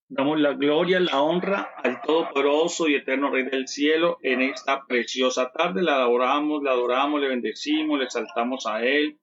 Damos la gloria, la honra al Todopoderoso y eterno Rey del cielo en esta preciosa tarde. La adoramos, le bendecimos, le exaltamos a Él.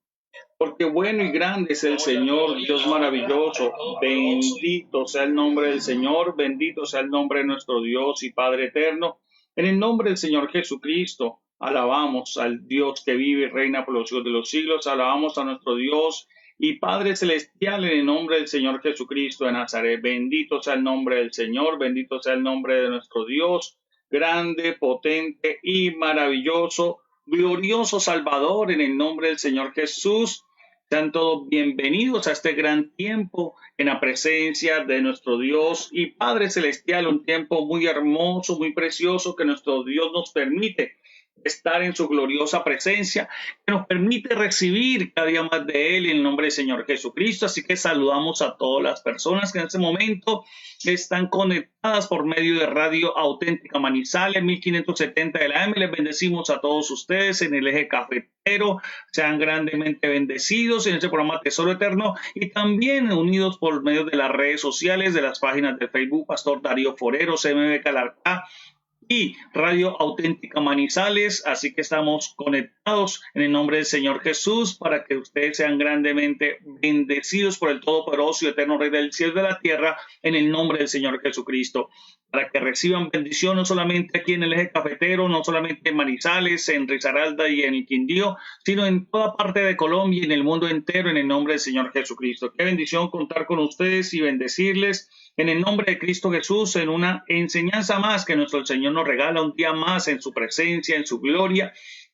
Porque bueno y grande es el Señor, Dios maravilloso. Bendito sea el nombre del Señor, bendito sea el nombre de nuestro Dios y Padre eterno. En el nombre del Señor Jesucristo, alabamos al Dios que vive y reina por los siglos de los siglos. Alabamos a nuestro Dios y Padre celestial en el nombre del Señor Jesucristo de Nazaret. Bendito sea el nombre del Señor, bendito sea el nombre de nuestro Dios, grande, potente y maravilloso, glorioso Salvador en el nombre del Señor Jesús. Sean todos bienvenidos a este gran tiempo en la presencia de nuestro Dios y Padre Celestial, un tiempo muy hermoso, muy precioso que nuestro Dios nos permite estar en su gloriosa presencia, que nos permite recibir cada día más de Él en el nombre del Señor Jesucristo. Así que saludamos a todas las personas que en este momento están conectadas por medio de Radio Auténtica Manizales 1570 de la AM. Les bendecimos a todos ustedes en el eje cafetero. Sean grandemente bendecidos en este programa Tesoro Eterno y también unidos por medio de las redes sociales, de las páginas de Facebook, Pastor Darío Forero, CMB Calarcá y Radio Auténtica Manizales. Así que estamos conectados en el nombre del Señor Jesús para que ustedes sean grandemente bendecidos por el Todopoderoso y Eterno Rey del cielo y de la tierra en el nombre del Señor Jesucristo, para que reciban bendición no solamente aquí en el eje cafetero, no solamente en Manizales, en Risaralda y en el Quindío, sino en toda parte de Colombia y en el mundo entero en el nombre del Señor Jesucristo. Qué bendición contar con ustedes y bendecirles en el nombre de Cristo Jesús, en una enseñanza más que nuestro Señor nos regala un día más en su presencia, en su gloria,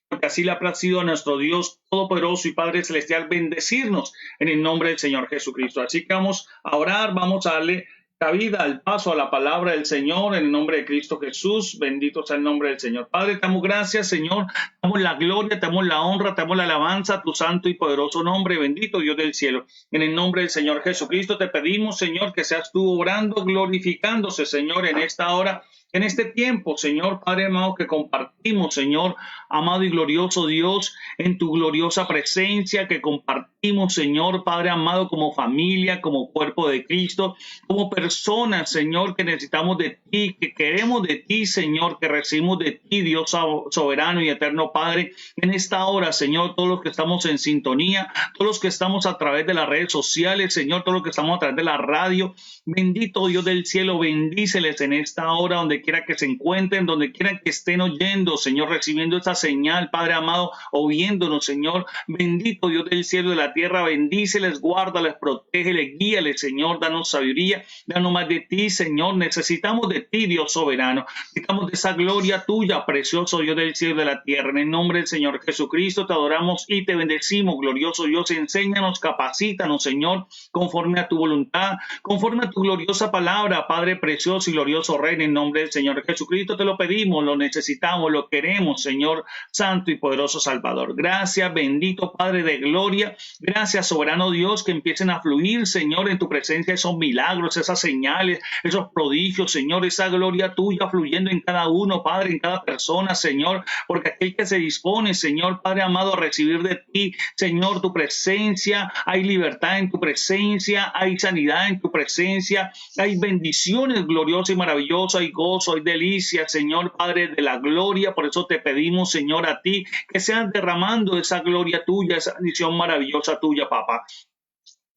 porque así le ha placido a nuestro Dios Todopoderoso y Padre Celestial bendecirnos en el nombre del Señor Jesucristo. Así que vamos a orar, vamos a darle cabida al paso a la palabra del Señor en el nombre de Cristo Jesús. Bendito sea el nombre del Señor. Padre, te damos gracias, Señor. Te damos la gloria, te damos la honra, te damos la alabanza a tu santo y poderoso nombre. Bendito Dios del cielo. En el nombre del Señor Jesucristo te pedimos, Señor, que seas tú obrando, glorificándose, Señor, en esta hora, en este tiempo, Señor, Padre amado, que compartimos, Señor, amado y glorioso Dios, en tu gloriosa presencia, que compartimos, Señor, Padre amado, como familia, como cuerpo de Cristo, como personas, Señor, que necesitamos de ti, que queremos de ti, Señor, que recibimos de ti, Dios soberano y eterno Padre, en esta hora, Señor, todos los que estamos en sintonía, todos los que estamos a través de las redes sociales, Señor, todos los que estamos a través de la radio, bendito Dios del cielo, bendíceles en esta hora, donde quiera que se encuentren, donde quiera que estén oyendo, Señor, recibiendo esa señal, Padre amado, oyéndonos, Señor, bendito Dios del cielo y de la tierra, bendíceles, guárdales, protégeles, guíales, Señor, danos sabiduría, danos más de ti, Señor, necesitamos de ti, Dios soberano, necesitamos de esa gloria tuya, precioso Dios del cielo y de la tierra, en el nombre del Señor Jesucristo, te adoramos y te bendecimos, glorioso Dios, enséñanos, capacítanos, Señor, conforme a tu voluntad, conforme a tu gloriosa palabra, Padre precioso y glorioso Rey, en el nombre del Señor Jesucristo te lo pedimos, lo necesitamos, lo queremos, Señor santo y poderoso Salvador. Gracias, bendito Padre de gloria, gracias, soberano Dios, que empiecen a fluir, Señor, en tu presencia esos milagros, esas señales, esos prodigios, Señor, esa gloria tuya fluyendo en cada uno, Padre, en cada persona, Señor, porque aquel que se dispone, Señor, Padre amado, a recibir de ti, Señor, tu presencia, hay libertad en tu presencia, hay sanidad en tu presencia, hay bendiciones gloriosas y maravillosas, hay gozo, hay delicia, Señor, Padre de la gloria. Por eso te pedimos, Señor, a ti, que seas derramando esa gloria tuya, esa bendición maravillosa tuya, papá.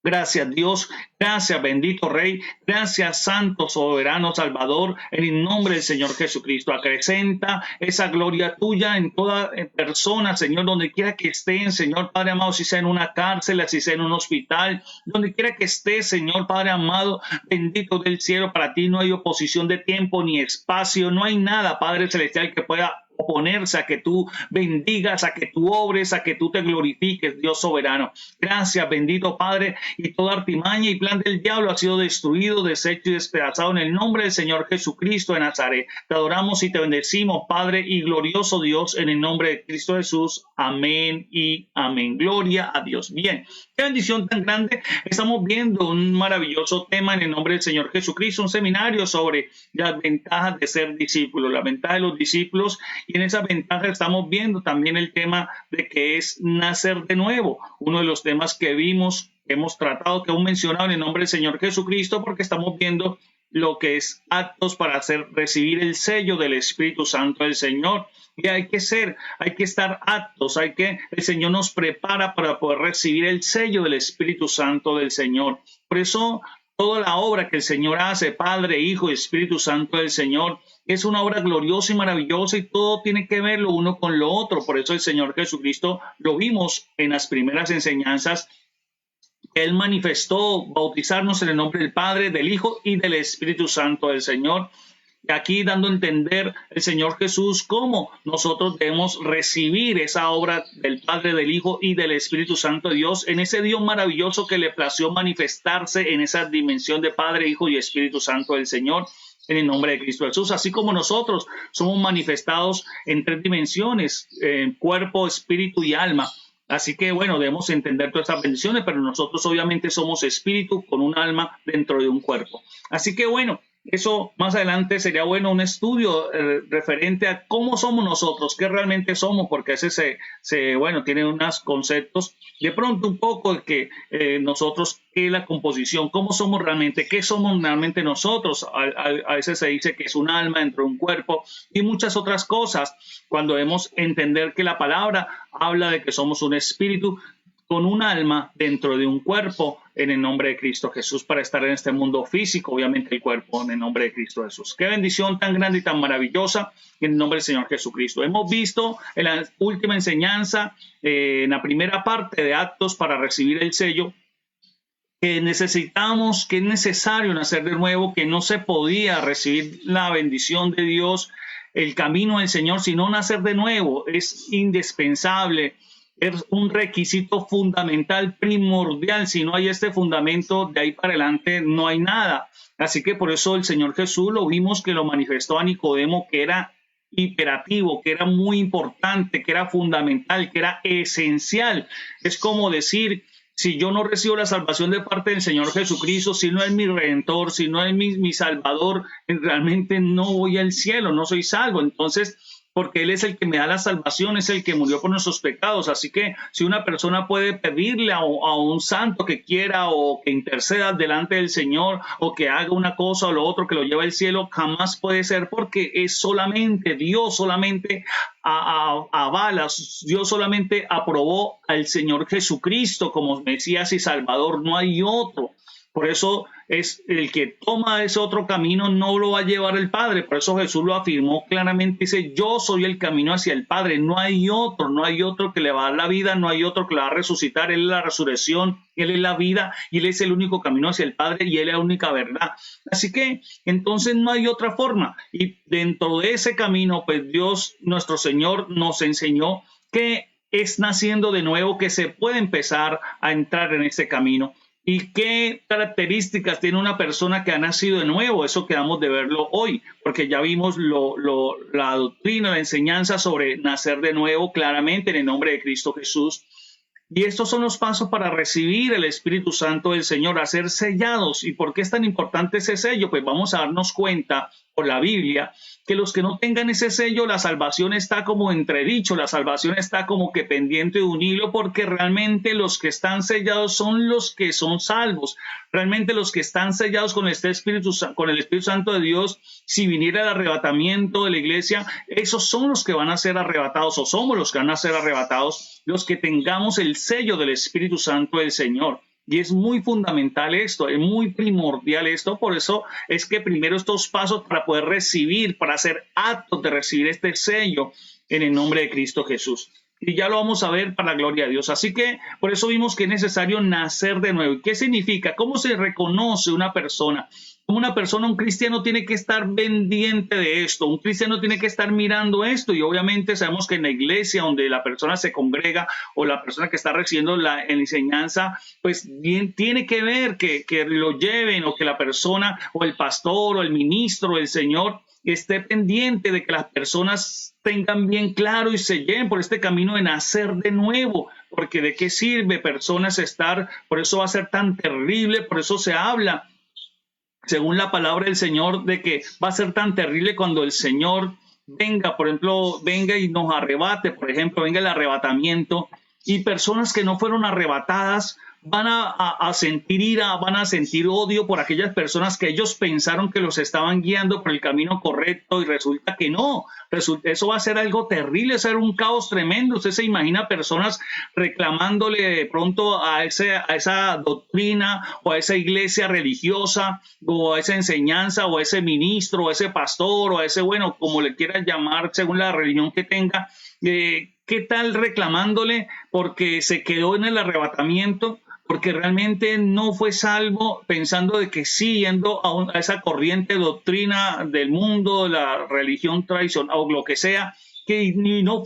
Gracias Dios, gracias bendito Rey, gracias Santo Soberano Salvador, en el nombre del Señor Jesucristo. Acrecenta esa gloria tuya en toda persona, Señor, donde quiera que estén, Señor Padre amado, si sea en una cárcel, si sea en un hospital, donde quiera que esté, Señor Padre amado, bendito del cielo, para ti no hay oposición de tiempo ni espacio, no hay nada, Padre Celestial, que pueda oponerse a que tú bendigas, a que tú obres, a que tú te glorifiques, Dios soberano. Gracias, bendito Padre, y toda artimaña y plan del diablo ha sido destruido, deshecho y despedazado en el nombre del Señor Jesucristo de Nazaret. Te adoramos y te bendecimos, Padre y glorioso Dios, en el nombre de Cristo Jesús. Amén y amén. Gloria a Dios. Bien, qué bendición tan grande. Estamos viendo un maravilloso tema en el nombre del Señor Jesucristo, un seminario sobre las ventajas de ser discípulo, la ventaja de los discípulos. Y en esa ventaja estamos viendo también el tema de que es nacer de nuevo, uno de los temas que vimos, que hemos tratado, que hemos mencionado en el nombre del Señor Jesucristo, porque estamos viendo lo que es aptos para recibir el sello del Espíritu Santo del Señor. Y hay que estar aptos, el Señor nos prepara para poder recibir el sello del Espíritu Santo del Señor. Por eso, toda la obra que el Señor hace, Padre, Hijo y Espíritu Santo del Señor, es una obra gloriosa y maravillosa y todo tiene que ver lo uno con lo otro. Por eso el Señor Jesucristo, lo vimos en las primeras enseñanzas, Él manifestó bautizarnos en el nombre del Padre, del Hijo y del Espíritu Santo del Señor. Y aquí dando a entender el Señor Jesús cómo nosotros debemos recibir esa obra del Padre, del Hijo y del Espíritu Santo de Dios, en ese Dios maravilloso que le plació manifestarse en esa dimensión de Padre, Hijo y Espíritu Santo del Señor, en el nombre de Cristo Jesús. Así como nosotros somos manifestados en 3 dimensiones, cuerpo, espíritu y alma. Así que, bueno, debemos entender todas estas bendiciones, pero nosotros obviamente somos espíritu con un alma dentro de un cuerpo. Así que, bueno, eso más adelante sería bueno un estudio referente a cómo somos nosotros, qué realmente somos, porque a veces bueno, tienen unos conceptos de pronto un poco de que nosotros, qué es la composición, cómo somos realmente, qué somos realmente nosotros. A veces se dice que es un alma dentro de un cuerpo y muchas otras cosas, cuando debemos entender que la palabra habla de que somos un espíritu con un alma dentro de un cuerpo en el nombre de Cristo Jesús para estar en este mundo físico, obviamente el cuerpo en el nombre de Cristo Jesús. Qué bendición tan grande y tan maravillosa en el nombre del Señor Jesucristo. Hemos visto en la última enseñanza, en la primera parte de Actos para recibir el sello, que necesitamos, que es necesario nacer de nuevo, que no se podía recibir la bendición de Dios, el camino del Señor, sino nacer de nuevo. Es indispensable. Es un requisito fundamental, primordial. Si no hay este fundamento, de ahí para adelante no hay nada. Así que por eso el Señor Jesús lo vimos que lo manifestó a Nicodemo, que era imperativo, que era muy importante, que era fundamental, que era esencial. Es como decir, si yo no recibo la salvación de parte del Señor Jesucristo, si no es mi Redentor, si no es mi Salvador, realmente no voy al cielo, no soy salvo. Entonces, porque Él es el que me da la salvación, es el que murió por nuestros pecados. Así que si una persona puede pedirle a un santo que quiera o que interceda delante del Señor o que haga una cosa o lo otro que lo lleve al cielo, jamás puede ser, porque es solamente Dios, solamente avala, Dios solamente aprobó al Señor Jesucristo como Mesías y Salvador, no hay otro. Por eso es el que toma ese otro camino no lo va a llevar el Padre. Por eso Jesús lo afirmó claramente, dice, yo soy el camino hacia el Padre, no hay otro que le va a dar la vida, no hay otro que le va a resucitar. Él es la resurrección, Él es la vida y Él es el único camino hacia el Padre y Él es la única verdad. Así que entonces no hay otra forma. Y dentro de ese camino, pues Dios, nuestro Señor, nos enseñó que es naciendo de nuevo que se puede empezar a entrar en ese camino. ¿Y qué características tiene una persona que ha nacido de nuevo? Eso quedamos de verlo hoy, porque ya vimos la doctrina, la enseñanza sobre nacer de nuevo claramente en el nombre de Cristo Jesús. Y estos son los pasos para recibir el Espíritu Santo del Señor, a ser sellados. ¿Y por qué es tan importante ese sello? Pues vamos a darnos cuenta por la Biblia que los que no tengan ese sello, la salvación está como entredicho, la salvación está como que pendiente de un hilo, porque realmente los que están sellados son los que son salvos. Realmente los que están sellados con el Espíritu Santo de Dios, si viniera el arrebatamiento de la iglesia, esos son los que van a ser arrebatados, o somos los que van a ser arrebatados, los que tengamos el sello del Espíritu Santo del Señor. Y es muy fundamental esto, es muy primordial esto. Por eso es que primero estos pasos para poder recibir, para ser aptos de recibir este sello en el nombre de Cristo Jesús. Y ya lo vamos a ver para la gloria de Dios. Así que por eso vimos que es necesario nacer de nuevo. ¿Y qué significa? ¿Cómo se reconoce una persona? Una persona, un cristiano tiene que estar pendiente de esto, un cristiano tiene que estar mirando esto, y obviamente sabemos que en la iglesia donde la persona se congrega o la persona que está recibiendo la enseñanza, pues bien tiene que ver que lo lleven, o que la persona o el pastor o el ministro, el Señor, esté pendiente de que las personas tengan bien claro y se lleven por este camino de nacer de nuevo, porque de qué sirve personas estar, por eso va a ser tan terrible, por eso se habla según la palabra del Señor, de que va a ser tan terrible cuando el Señor venga, por ejemplo, venga y nos arrebate, por ejemplo, venga el arrebatamiento, y personas que no fueron arrebatadas van a sentir ira, van a sentir odio por aquellas personas que ellos pensaron que los estaban guiando por el camino correcto y resulta que no. Eso va a ser algo terrible, ser un caos tremendo. Usted se imagina personas reclamándole de pronto a esa doctrina o a esa iglesia religiosa o a esa enseñanza o a ese ministro o a ese pastor o a ese, bueno, como le quieran llamar según la religión que tenga, ¿qué tal reclamándole porque se quedó en el arrebatamiento? Porque realmente no fue salvo, pensando de que sí, yendo a esa corriente doctrina del mundo, la religión tradicional o lo que sea, que no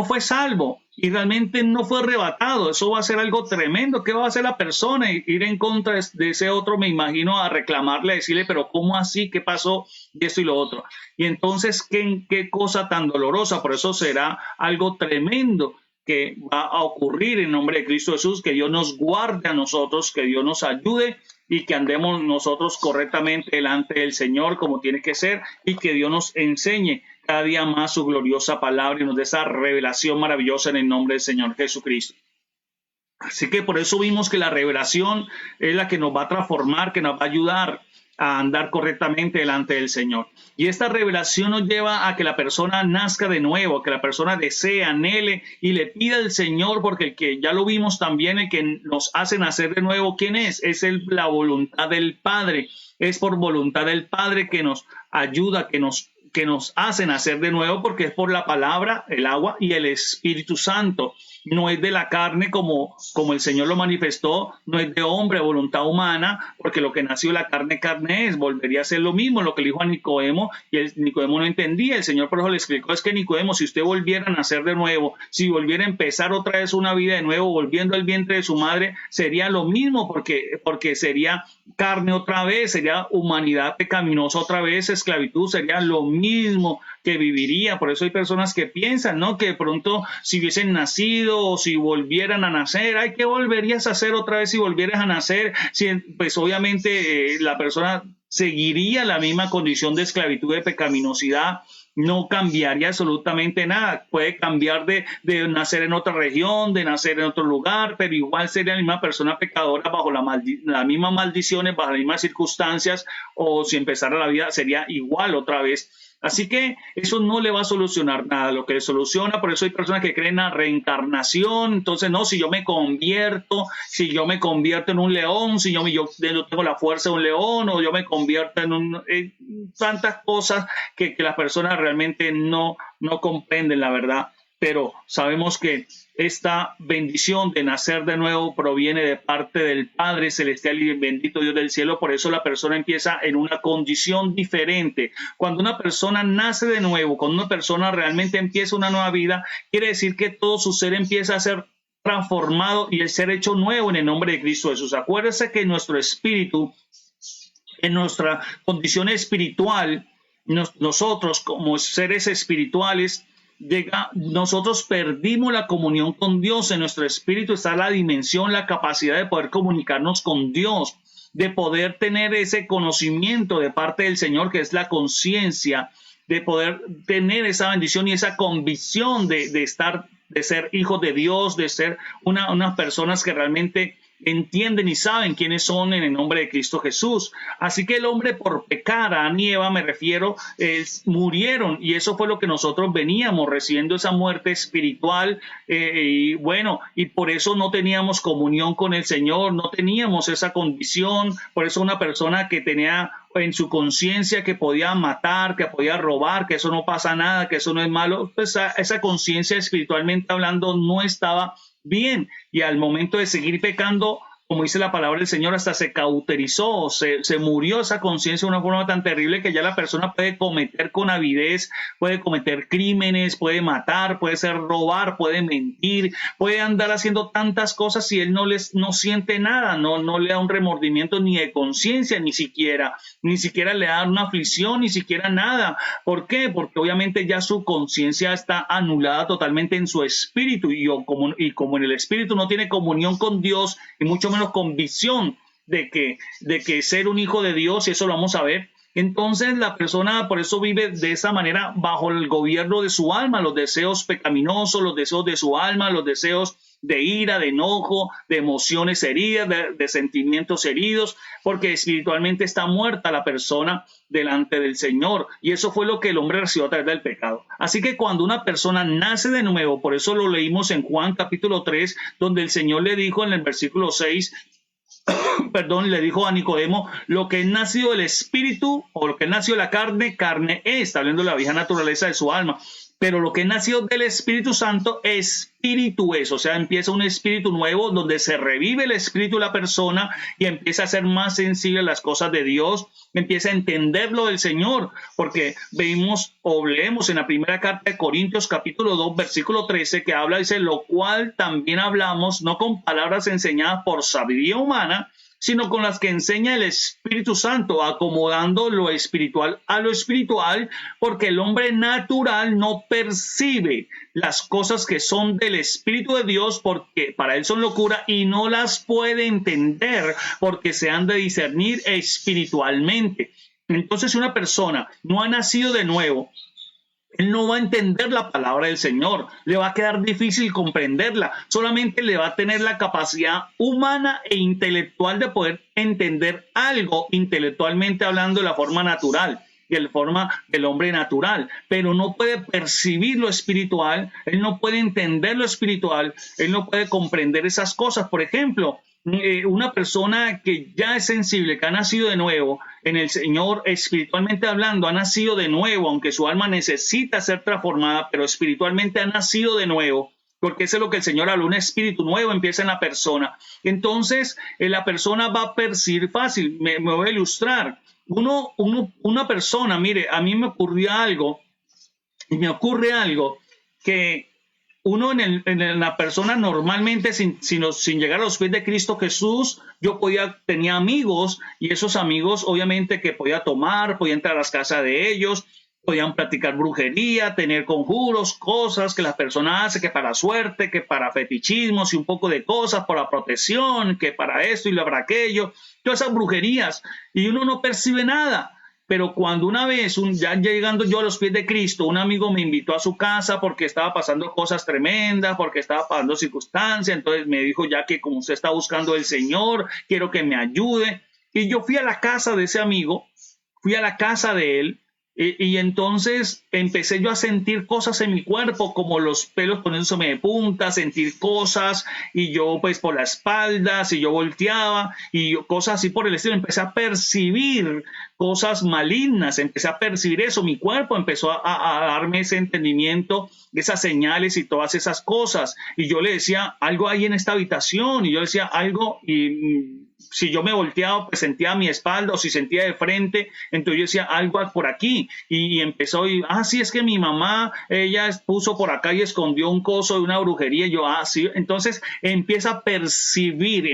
fue salvo y realmente no fue arrebatado. Eso va a ser algo tremendo. ¿Qué va a hacer la persona? Ir en contra de ese otro, me imagino, a reclamarle, a decirle, pero ¿cómo así? ¿Qué pasó? Y esto y lo otro. Y entonces, ¿qué cosa tan dolorosa? Por eso será algo tremendo que va a ocurrir en nombre de Cristo Jesús. Que Dios nos guarde a nosotros, que Dios nos ayude y que andemos nosotros correctamente delante del Señor como tiene que ser, y que Dios nos enseñe cada día más su gloriosa palabra y nos dé esa revelación maravillosa en el nombre del Señor Jesucristo. Así que por eso vimos que la revelación es la que nos va a transformar, que nos va a ayudar a andar correctamente delante del Señor. Y esta revelación nos lleva a que la persona nazca de nuevo, que la persona desee, anhele y le pida al Señor, porque el que ya lo vimos también, el que nos hace nacer de nuevo, ¿quién es? Es la voluntad del Padre. Es por voluntad del Padre que nos ayuda, que nos hace nacer de nuevo, porque es por la palabra, el agua y el Espíritu Santo. No es de la carne como el Señor lo manifestó, no es de hombre, voluntad humana, porque lo que nació la carne, carne es. Volvería a ser lo mismo, lo que le dijo a Nicodemo, y Nicodemo no entendía. El Señor por eso le explicó, es que Nicodemo, si usted volviera a nacer de nuevo, si volviera a empezar otra vez una vida de nuevo, volviendo al vientre de su madre, sería lo mismo, porque sería carne otra vez, sería humanidad pecaminosa otra vez, esclavitud, sería lo mismo que viviría. Por eso hay personas que piensan, ¿no?, que de pronto si hubiesen nacido o si volvieran a nacer, ay, ¿qué volverías a hacer otra vez si volvieras a nacer? Pues obviamente la persona seguiría la misma condición de esclavitud, de pecaminosidad. No cambiaría absolutamente nada. Puede cambiar de nacer en otra región, de nacer en otro lugar, pero igual sería la misma persona pecadora bajo las mismas maldiciones, bajo las mismas circunstancias, o si empezara la vida sería igual otra vez. Así que eso no le va a solucionar nada. Lo que le soluciona, por eso hay personas que creen en la reencarnación. Entonces, no, si yo me convierto en un león, si yo tengo la fuerza de un león, o yo me convierto en tantas cosas que las personas realmente no comprenden la verdad. Pero sabemos que esta bendición de nacer de nuevo proviene de parte del Padre Celestial y bendito Dios del cielo. Por eso la persona empieza en una condición diferente. Cuando una persona nace de nuevo, cuando una persona realmente empieza una nueva vida, quiere decir que todo su ser empieza a ser transformado y el ser hecho nuevo en el nombre de Cristo Jesús. Acuérdese que nuestro espíritu, en nuestra condición espiritual, nosotros como seres espirituales, nosotros perdimos la comunión con Dios. En nuestro espíritu está la dimensión, la capacidad de poder comunicarnos con Dios, de poder tener ese conocimiento de parte del Señor, que es la conciencia, de poder tener esa bendición y esa convicción de ser hijos de Dios, de ser unas personas que realmente entienden y saben quiénes son en el nombre de Cristo Jesús. Así que el hombre, por pecar, Adán y Eva me refiero, murieron, y eso fue lo que nosotros veníamos recibiendo, esa muerte espiritual, y por eso no teníamos comunión con el Señor, no teníamos esa condición. Por eso una persona que tenía en su conciencia que podía matar, que podía robar, que eso no pasa nada, que eso no es malo, pues esa conciencia espiritualmente hablando no estaba bien, y al momento de seguir pecando, como dice la palabra del Señor, hasta se cauterizó, se murió esa conciencia de una forma tan terrible que ya la persona puede cometer con avidez, puede cometer crímenes, puede matar, puede robar, puede mentir, puede andar haciendo tantas cosas y él no siente nada, no le da un remordimiento ni de conciencia, ni siquiera le da una aflicción, ni siquiera nada. ¿Por qué? Porque obviamente ya su conciencia está anulada totalmente en su espíritu, y como en el espíritu no tiene comunión con Dios y mucho menos convicción de que ser un hijo de Dios, y eso lo vamos a ver, entonces la persona por eso vive de esa manera bajo el gobierno de su alma, los deseos pecaminosos, los deseos de su alma, los deseos de ira, de enojo, de emociones heridas, de sentimientos heridos, porque espiritualmente está muerta la persona delante del Señor. Y eso fue lo que el hombre recibió a través del pecado. Así que cuando una persona nace de nuevo, por eso lo leímos en Juan capítulo 3, donde el Señor le dijo en el versículo 6, perdón, le dijo a Nicodemo, lo que es nacido del espíritu o lo que es nacido de la carne, carne es, está hablando de la vieja naturaleza de su alma. Pero lo que es nacido del Espíritu Santo, espíritu es. O sea, empieza un espíritu nuevo donde se revive el espíritu de la persona y empieza a ser más sensible a las cosas de Dios, empieza a entender lo del Señor. Porque vimos o leemos en la primera carta de Corintios capítulo 2, versículo 13, que habla, dice, lo cual también hablamos, no con palabras enseñadas por sabiduría humana, sino con las que enseña el Espíritu Santo, acomodando lo espiritual a lo espiritual, porque el hombre natural no percibe las cosas que son del Espíritu de Dios, porque para él son locura, y no las puede entender, porque se han de discernir espiritualmente. Entonces, si una persona no ha nacido de nuevo, él no va a entender la palabra del Señor, le va a quedar difícil comprenderla, solamente le va a tener la capacidad humana e intelectual de poder entender algo intelectualmente hablando de la forma natural, de la forma del hombre natural, pero no puede percibir lo espiritual, él no puede entender lo espiritual, él no puede comprender esas cosas. Por ejemplo, una persona que ya es sensible, que ha nacido de nuevo en el Señor, espiritualmente hablando, ha nacido de nuevo, aunque su alma necesita ser transformada, pero espiritualmente ha nacido de nuevo, porque eso es lo que el Señor habla, un espíritu nuevo empieza en la persona. Entonces, la persona va a percibir fácil. Me voy a ilustrar. Una persona, mire, a mí me ocurrió algo, y me ocurre algo que uno en la persona normalmente sin llegar a los pies de Cristo Jesús, yo tenía amigos, y esos amigos obviamente que podía tomar, podía entrar a las casas de ellos, podían practicar brujería, tener conjuros, cosas que la persona hace, que para suerte, que para fetichismos y un poco de cosas, para protección, que para esto y para aquello, todas esas brujerías, y uno no percibe nada. Pero cuando una vez, ya llegando yo a los pies de Cristo, un amigo me invitó a su casa porque estaba pasando cosas tremendas, porque estaba pasando circunstancias, entonces me dijo, ya que como usted está buscando el Señor, quiero que me ayude. Y yo fui a la casa de ese amigo, fui a la casa de él, y entonces empecé yo a sentir cosas en mi cuerpo, como los pelos poniéndose de punta, sentir cosas, y yo pues por la espalda, si yo volteaba, y cosas así por el estilo, empecé a percibir cosas malignas, empecé a percibir eso, mi cuerpo empezó a darme ese entendimiento, esas señales y todas esas cosas, y yo le decía, algo hay en esta habitación, y yo decía algo, y si yo me volteaba, pues sentía mi espalda, o si sentía de frente, entonces yo decía algo por aquí, y empezó, sí, es que mi mamá, ella puso por acá y escondió un coso de una brujería, y yo, sí, entonces empieza a percibir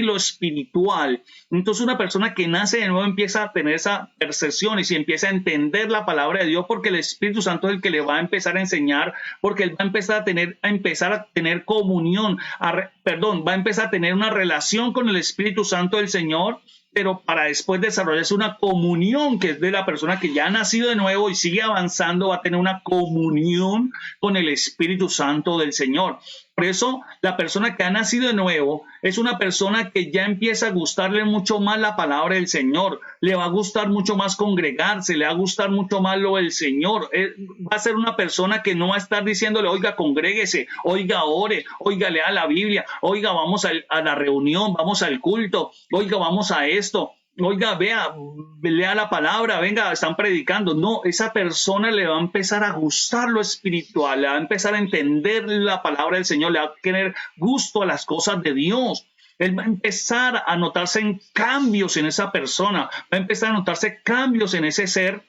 lo espiritual. Entonces una persona que nace de nuevo empieza a tener esa percepción, y si empieza a entender la palabra de Dios, porque el Espíritu Santo es el que le va a empezar a enseñar, porque él va a empezar a tener comunión, va a empezar a tener una relación con el Espíritu Santo del Señor, pero para después desarrollarse una comunión que es de la persona que ya ha nacido de nuevo y sigue avanzando, va a tener una comunión con el Espíritu Santo del Señor. Por eso, la persona que ha nacido de nuevo es una persona que ya empieza a gustarle mucho más la palabra del Señor, le va a gustar mucho más congregarse, le va a gustar mucho más lo del Señor. Va a ser una persona que no va a estar diciéndole, oiga, congréguese, oiga, ore, oiga, lea la Biblia, oiga, vamos a la reunión, vamos al culto, oiga, vamos a esto. Oiga, lea la palabra, venga, están predicando. No, esa persona le va a empezar a gustar lo espiritual, le va a empezar a entender la palabra del Señor, le va a tener gusto a las cosas de Dios. Él va a empezar a notarse en cambios en esa persona, va a empezar a notarse cambios en ese ser,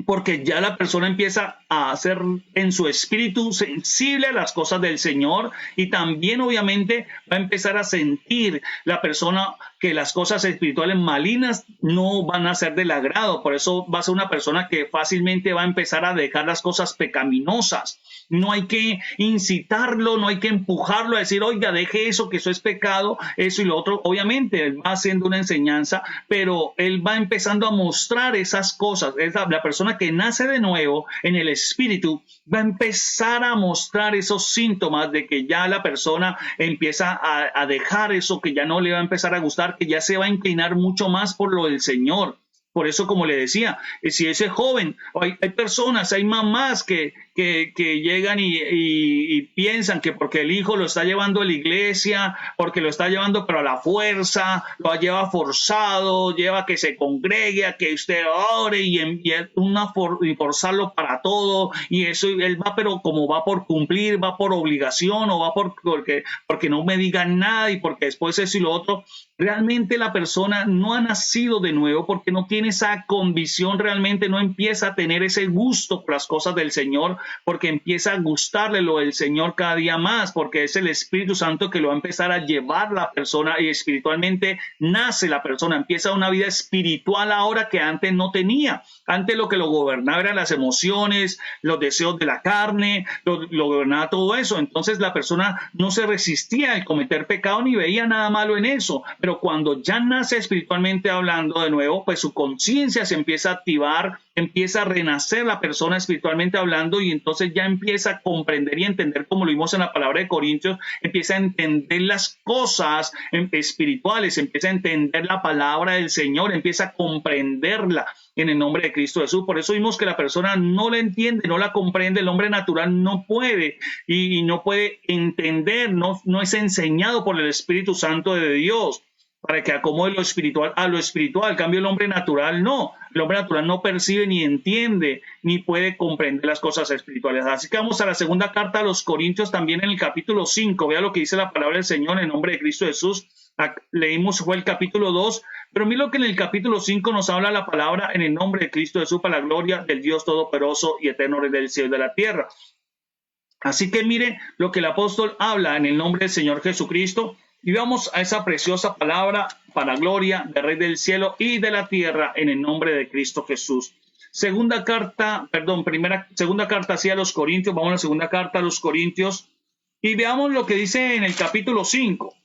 porque ya la persona empieza a ser en su espíritu sensible a las cosas del Señor, y también obviamente va a empezar a sentir la persona que las cosas espirituales malignas no van a ser del agrado. Por eso va a ser una persona que fácilmente va a empezar a dejar las cosas pecaminosas. No hay que incitarlo, no hay que empujarlo a decir, oiga, deje eso, que eso es pecado, eso y lo otro. Obviamente él va haciendo una enseñanza, pero él va empezando a mostrar esas cosas. La persona persona que nace de nuevo en el espíritu va a empezar a mostrar esos síntomas de que ya la persona empieza a dejar eso, que ya no le va a empezar a gustar, que ya se va a inclinar mucho más por lo del Señor. Por eso, como le decía, si ese joven, hay personas, hay mamás que llegan y piensan que porque el hijo lo está llevando a la iglesia, porque lo está llevando pero a la fuerza, lo lleva forzado, lleva que se congregue, a que usted ore y forzarlo para todo, y eso él va, pero como va por cumplir, va por obligación o va porque no me digan nada y porque después eso y lo otro. Realmente la persona no ha nacido de nuevo porque no tiene esa convicción, realmente no empieza a tener ese gusto por las cosas del Señor, porque empieza a gustarle lo del Señor cada día más, porque es el Espíritu Santo que lo va a empezar a llevar la persona y espiritualmente nace la persona, empieza una vida espiritual ahora que antes no tenía. Antes lo que lo gobernaba eran las emociones, los deseos de la carne, lo gobernaba todo eso. Entonces la persona no se resistía al cometer pecado ni veía nada malo en eso. Pero cuando ya nace espiritualmente hablando de nuevo, pues su conciencia se empieza a activar, empieza a renacer la persona espiritualmente hablando y entonces ya empieza a comprender y entender, como lo vimos en la palabra de Corintios, empieza a entender las cosas espirituales, empieza a entender la palabra del Señor, empieza a comprenderla en el nombre de Cristo Jesús. Por eso vimos que la persona no la entiende, no la comprende, el hombre natural no puede y no puede entender, no es enseñado por el Espíritu Santo de Dios para que acomode lo espiritual a lo espiritual. En cambio, el hombre natural no. El hombre natural no percibe ni entiende ni puede comprender las cosas espirituales. Así que vamos a la segunda carta a los Corintios, también en el capítulo 5. Vea lo que dice la palabra del Señor en nombre de Cristo Jesús. Leímos fue el capítulo 2, pero mira lo que en el capítulo 5 nos habla la palabra en el nombre de Cristo Jesús para la gloria del Dios Todopoderoso y eterno Rey del cielo y de la tierra. Así que mire lo que el apóstol habla en el nombre del Señor Jesucristo. Y vamos a esa preciosa palabra para gloria del Rey del cielo y de la tierra en el nombre de Cristo Jesús. Segunda carta así a los Corintios. Vamos a la segunda carta a los Corintios y veamos lo que dice en el capítulo 5.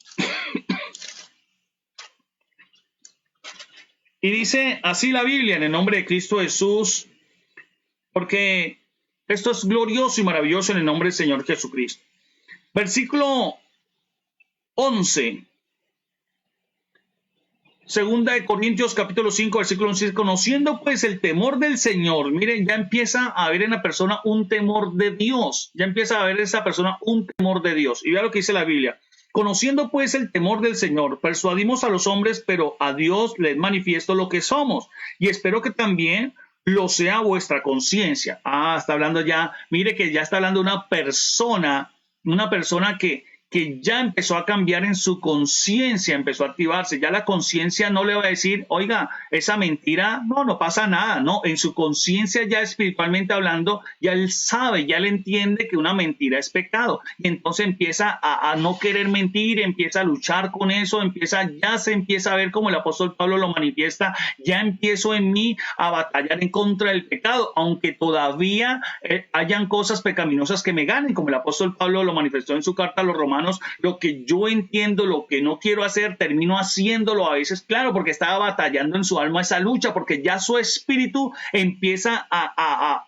Y dice así la Biblia en el nombre de Cristo Jesús, porque esto es glorioso y maravilloso en el nombre del Señor Jesucristo. Versículo 11. Segunda de Corintios capítulo 5 versículo 11. Conociendo pues el temor del Señor. Miren, ya empieza a haber en la persona un temor de Dios. Ya empieza a haber en esa persona un temor de Dios. Y vea lo que dice la Biblia. Conociendo pues el temor del Señor, persuadimos a los hombres, pero a Dios les manifiesto lo que somos. Y espero que también lo sea vuestra conciencia. Está hablando ya, mire que ya está hablando una persona que ya empezó a cambiar en su conciencia, empezó a activarse. Ya la conciencia no le va a decir, oiga, esa mentira, no pasa nada. No, en su conciencia ya espiritualmente hablando, ya él sabe, ya él entiende que una mentira es pecado. Y entonces empieza a no querer mentir, empieza a luchar con eso, ya se empieza a ver como el apóstol Pablo lo manifiesta, ya empiezo en mí a batallar en contra del pecado, aunque todavía hayan cosas pecaminosas que me ganen, como el apóstol Pablo lo manifestó en su carta a los Romanos. Lo que yo entiendo, lo que no quiero hacer, termino haciéndolo a veces, claro, porque estaba batallando en su alma esa lucha, porque ya su espíritu empieza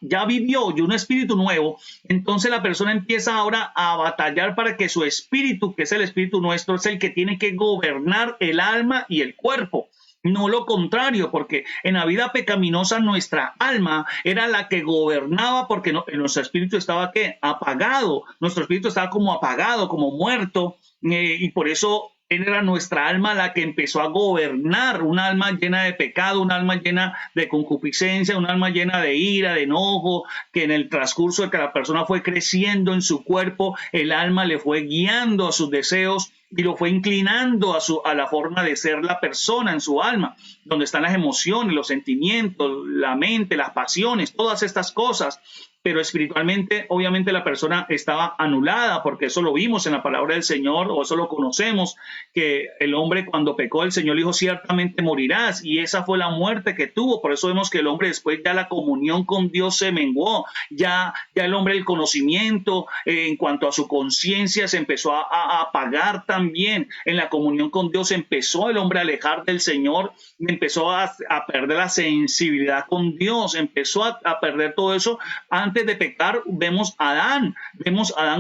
ya vivió y un espíritu nuevo, entonces la persona empieza ahora a batallar para que su espíritu, que es el espíritu nuestro, es el que tiene que gobernar el alma y el cuerpo. No lo contrario, porque en la vida pecaminosa nuestra alma era la que gobernaba, porque nuestro espíritu estaba apagado, nuestro espíritu estaba como apagado, como muerto, y por eso era nuestra alma la que empezó a gobernar, un alma llena de pecado, un alma llena de concupiscencia, un alma llena de ira, de enojo, que en el transcurso de que la persona fue creciendo en su cuerpo, el alma le fue guiando a sus deseos y lo fue inclinando a la forma de ser la persona en su alma, donde están las emociones, los sentimientos, la mente, las pasiones, todas estas cosas. pero espiritualmente, obviamente, la persona estaba anulada, porque eso lo vimos en la palabra del Señor, o eso lo conocemos, que el hombre cuando pecó, el Señor le dijo, ciertamente morirás, y esa fue la muerte que tuvo. Por eso vemos que el hombre después ya la comunión con Dios se menguó, ya el hombre, el conocimiento en cuanto a su conciencia se empezó a apagar también. En la comunión con Dios empezó el hombre a alejar del Señor, empezó a perder la sensibilidad con Dios, empezó a perder todo eso. Antes de pecar, vemos a Adán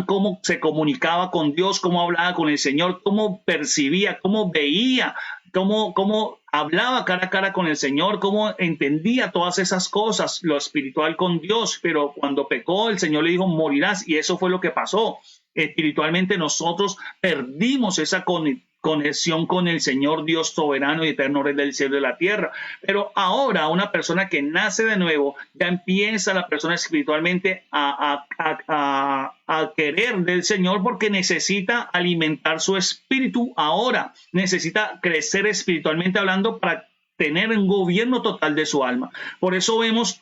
cómo se comunicaba con Dios, cómo hablaba con el Señor, cómo percibía, cómo veía, cómo hablaba cara a cara con el Señor, cómo entendía todas esas cosas, lo espiritual con Dios. Pero cuando pecó, el Señor le dijo, morirás, y eso fue lo que pasó. Espiritualmente nosotros perdimos esa conexión con el Señor Dios soberano y eterno, Rey del cielo y de la tierra. Pero ahora una persona que nace de nuevo, ya empieza la persona espiritualmente a querer del Señor, porque necesita alimentar su espíritu ahora, necesita crecer espiritualmente hablando para tener un gobierno total de su alma. Por eso vemos